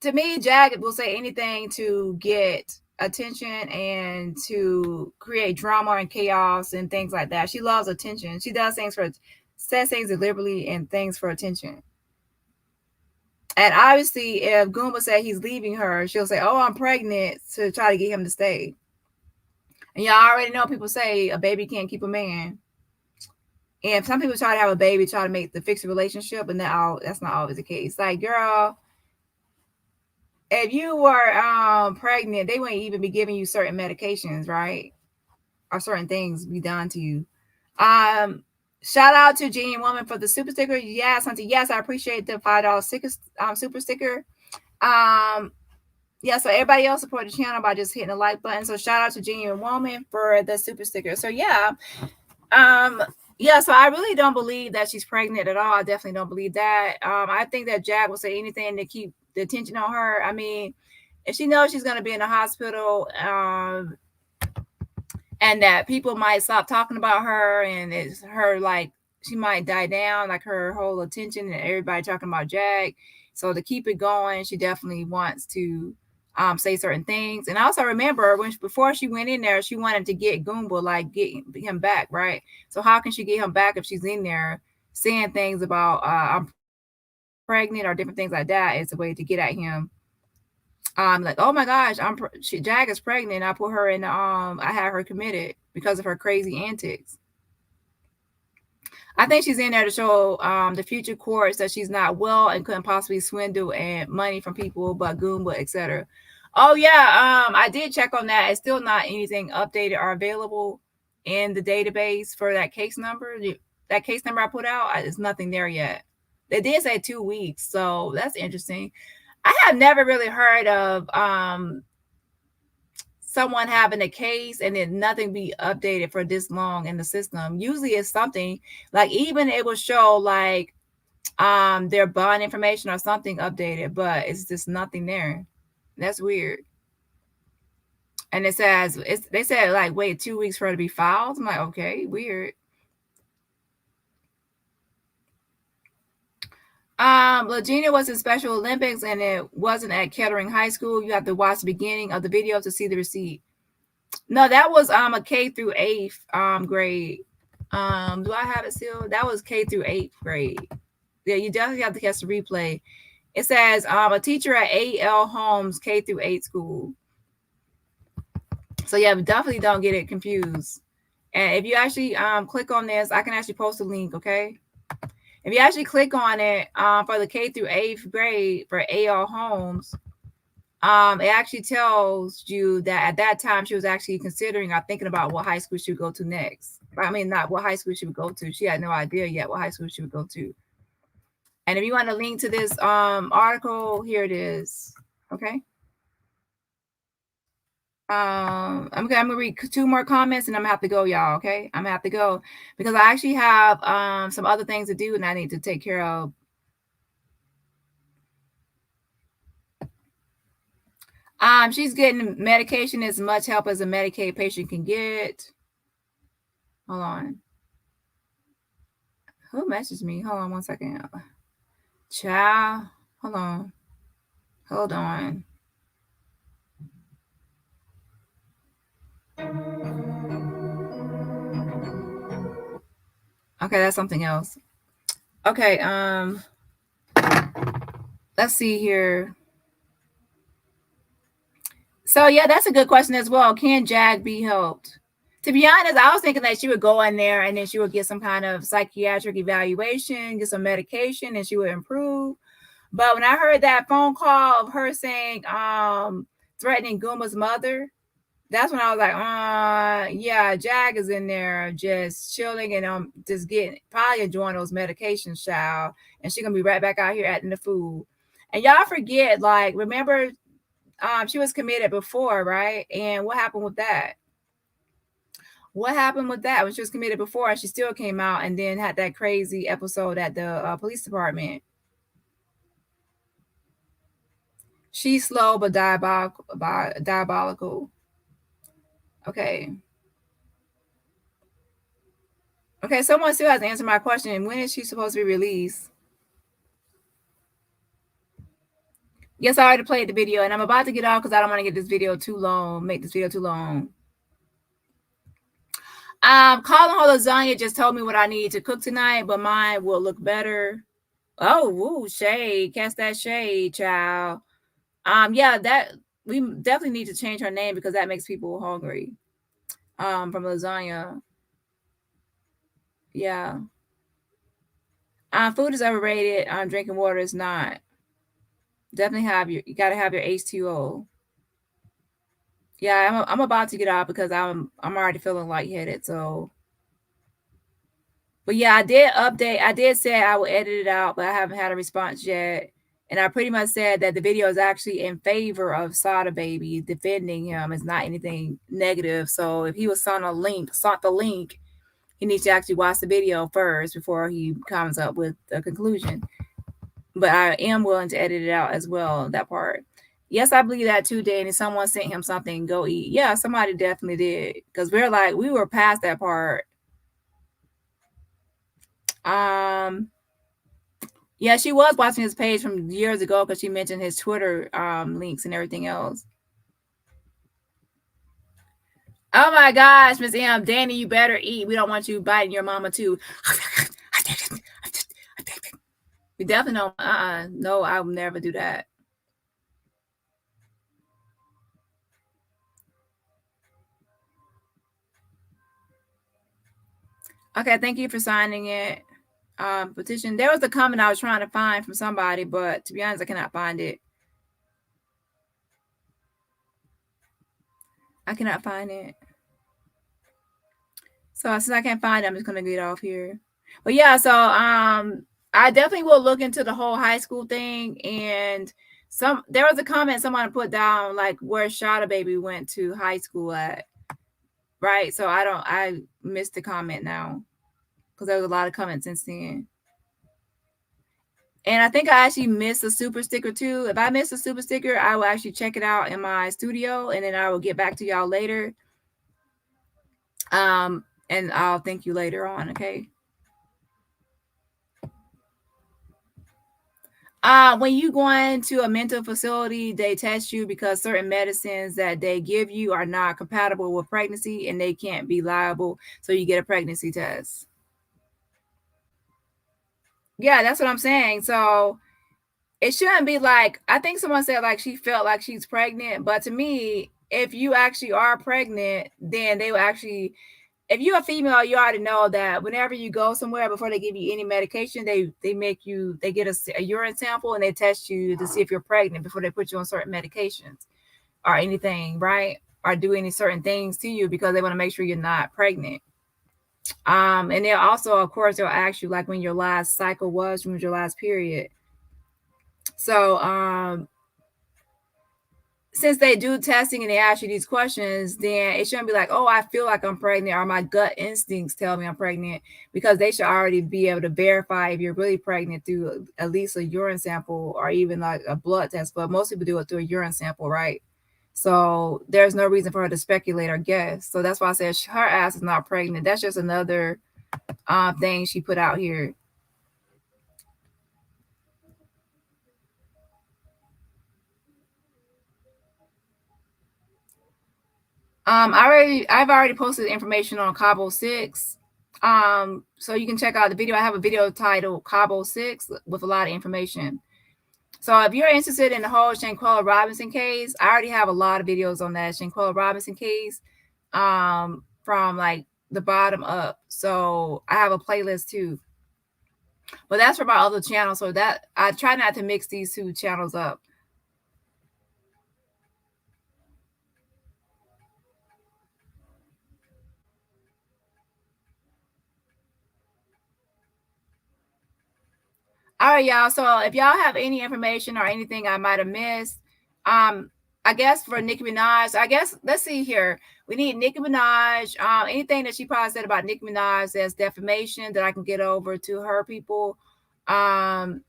Jag will say anything to get attention and to create drama and chaos and things like that. She loves attention. She does things says things deliberately and things for attention. And obviously, if Goomba said he's leaving her, she'll say, oh, I'm pregnant, to try to get him to stay. And y'all already know people say a baby can't keep a man. And some people try to have a baby, try to fix a relationship, but that's not always the case. Like, girl, if you were pregnant, they wouldn't even be giving you certain medications, right? Or certain things be done to you. Shout out to Genius Woman for the super sticker. Yes, auntie. Yes, I appreciate the $5 super sticker. Yeah, so everybody else support the channel by just hitting the like button. So shout out to Genius Woman for the super sticker. So yeah. Yeah, so I really don't believe that she's pregnant at all. I definitely don't believe that. I think that Jag will say anything to keep the attention on her. I mean, if she knows she's going to be in the hospital, and that people might stop talking about her, and it's her, like, she might die down, like her whole attention and everybody talking about Jag. So to keep it going, she definitely wants to say certain things. And I also remember before she went in there, she wanted to get Goomba, like get him back, right? So how can she get him back if she's in there saying things about I'm pregnant or different things like that? It's a way to get at him. Like, oh my gosh, Jag is pregnant. I put her in I had her committed because of her crazy antics. I think she's in there to show the future courts that she's not well and couldn't possibly swindle and money from people, but Goomba, etc. Oh yeah, I did check on that. It's still not anything updated or available in the database for that case number. That case number I put out, there's nothing there yet. They did say 2 weeks, so that's interesting. I have never really heard of someone having a case and then nothing be updated for this long in the system. Usually it's something like, even it will show like their bond information or something updated, but it's just nothing there. That's weird. And it says, they said like, wait 2 weeks for it to be filed. I'm like, okay, weird. Lagena was in Special Olympics and it wasn't at Kettering High School. You have to watch the beginning of the video to see the receipt. No, that was a K through 8th grade. Do I have it still? That was K through 8th grade. Yeah, you definitely have to catch the replay. It says a teacher at A.L. Holmes K-8 school. So yeah, definitely don't get it confused. And if you actually click on this, I can actually post a link, okay? If you actually click on it for the K-8 grade for A.L. Holmes, it actually tells you that at that time she was actually considering or thinking about what high school she would go to next. I mean, not what high school she would go to. She had no idea yet what high school she would go to. And if you want a link to this article, here it is. Okay. I'm gonna read 2 more comments and I'm gonna have to go, y'all. Okay, I'm gonna have to go because I actually have some other things to do and I need to take care of. She's getting medication as much help as a Medicaid patient can get. Hold on. Who messaged me? Hold on 1 second. Child. Hold on. Hold on. Okay, that's something else. Okay, let's see here. So yeah, that's a good question as well. Can Jag be helped? To be honest, I was thinking that she would go in there and then she would get some kind of psychiatric evaluation, get some medication, and she would improve. But when I heard that phone call of her saying, threatening Guma's mother, that's when I was like, yeah, Jag is in there just chilling and just getting probably enjoying those medications, child. And she's gonna be right back out here acting the fool. And y'all forget, like, remember, she was committed before, right? And what happened with that? What happened with that when she was committed before and she still came out and then had that crazy episode at the police department? She's slow but diabolical. Okay. Okay, someone still has to answer my question. When is she supposed to be released? Yes, I already played the video and I'm about to get off because I don't want to get this video too long, make this video too long. Colin Lasagna just told me what I need to cook tonight, but mine will look better. Oh, woo, shade. Cast that shade, child. Yeah, that we definitely need to change her name because that makes people hungry. From lasagna. Yeah. Food is overrated. Drinking water is not. Definitely you gotta have your H2O. Yeah, I'm about to get out because I'm already feeling lightheaded. So, but yeah, I did say I will edit it out, but I haven't had a response yet. And I pretty much said that the video is actually in favor of Sada Baby, defending him. It's not anything negative. So if he was sought the link, he needs to actually watch the video first before he comes up with a conclusion. But I am willing to edit it out as well, that part. Yes, I believe that too, Dani. Someone sent him something, go eat. Yeah, somebody definitely did. Because we were past that part. Yeah, she was watching his page from years ago because she mentioned his Twitter links and everything else. Oh my gosh, Miss M, Dani, you better eat. We don't want you biting your mama too. We definitely don't. No, I will never do that. Okay, thank you for signing it. Petition. There was a comment I was trying to find from somebody, but to be honest, I cannot find it. I cannot find it. So since I can't find it, I'm just gonna get off here. But yeah, so I definitely will look into the whole high school thing. And there was a comment someone put down like where Sada Baby went to high school at. Right. So I missed the comment now because there was a lot of comments since then. And I think I actually missed a super sticker too. If I missed a super sticker, I will actually check it out in my studio and then I will get back to y'all later. And I'll thank you later on, okay? When you go into a mental facility, they test you because certain medicines that they give you are not compatible with pregnancy and they can't be liable. So you get a pregnancy test. Yeah, that's what I'm saying. So it shouldn't be like, I think someone said like she felt like she's pregnant, but to me, if you actually are pregnant, then they will actually, if you're a female, you already know that whenever you go somewhere, before they give you any medication, they make you, they get a urine sample and they test you to see if you're pregnant before they put you on certain medications or anything, right? Or do any certain things to you because they want to make sure you're not pregnant. And they'll also, of course, they'll ask you like when your last cycle was, when was your last period. So since they do testing and they ask you these questions, then it shouldn't be like, oh, I feel like I'm pregnant or my gut instincts tell me I'm pregnant, because they should already be able to verify if you're really pregnant through at least a urine sample or even like a blood test. But most people do it through a urine sample, right? So there's no reason for her to speculate or guess. So that's why I said her ass is not pregnant. That's just another thing she put out here. I've already posted information on Cabo 6. So you can check out the video. I have a video titled Cabo 6 with a lot of information. So if you're interested in the whole Shanquella Robinson case, I already have a lot of videos on that Shanquella Robinson case, from like the bottom up. So I have a playlist too. But that's for my other channel. So that I try not to mix these two channels up. All right, y'all. So if y'all have any information or anything I might have missed, I guess for Nicki Minaj, I guess let's see here. We need Nicki Minaj. Anything that she probably said about Nicki Minaj as defamation that I can get over to her people. Send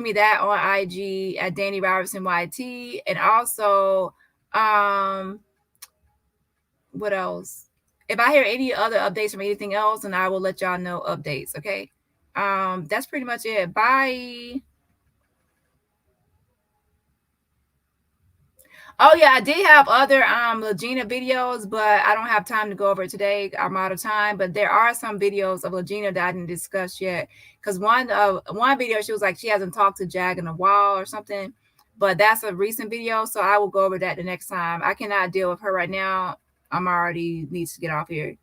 me that on IG at DaniRobertson YT. And also, what else? If I hear any other updates from anything else, then I will let y'all know updates. Okay. That's pretty much it. Bye. Oh yeah, I did have other Lagena videos, but I don't have time to go over it today. I'm out of time. But there are some videos of Lagena that I didn't discuss yet. Because one video, she was like she hasn't talked to Jag in a while or something. But that's a recent video, so I will go over that the next time. I cannot deal with her right now. I'm already needs to get off here.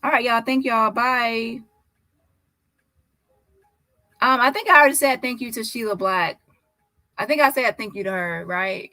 All right, y'all. Thank y'all. Bye. I think I already said thank you to Sheila Black. I think I said thank you to her, right?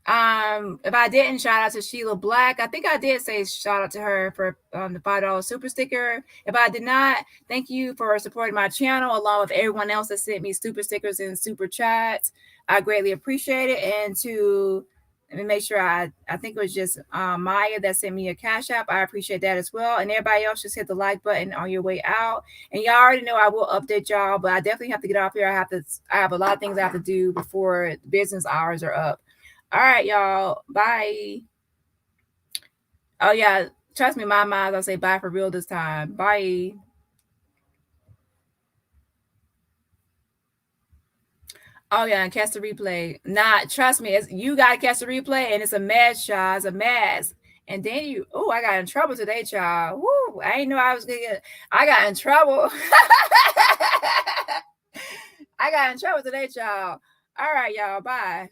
If I didn't, shout out to Sheila Black. I think I did say shout out to her for the $5 super sticker. If I did not, thank you for supporting my channel along with everyone else that sent me super stickers and super chats. I greatly appreciate it. And to let me make sure I think it was just Maya that sent me a Cash App. I appreciate that as well. And everybody else, just hit the like button on your way out. And y'all already know I will update y'all, but I definitely have to get off here. I have a lot of things I have to do before business hours are up. All right, y'all. Bye. Oh, yeah. Trust me, my mind, I'll say bye for real this time. Bye. Oh, yeah, and catch the replay. Nah, trust me, you got to catch the replay, and it's a mess, y'all. It's a mess. And then I got in trouble today, child. Woo, I didn't know I was going to I got in trouble. I got in trouble today, child. All right, y'all. Bye.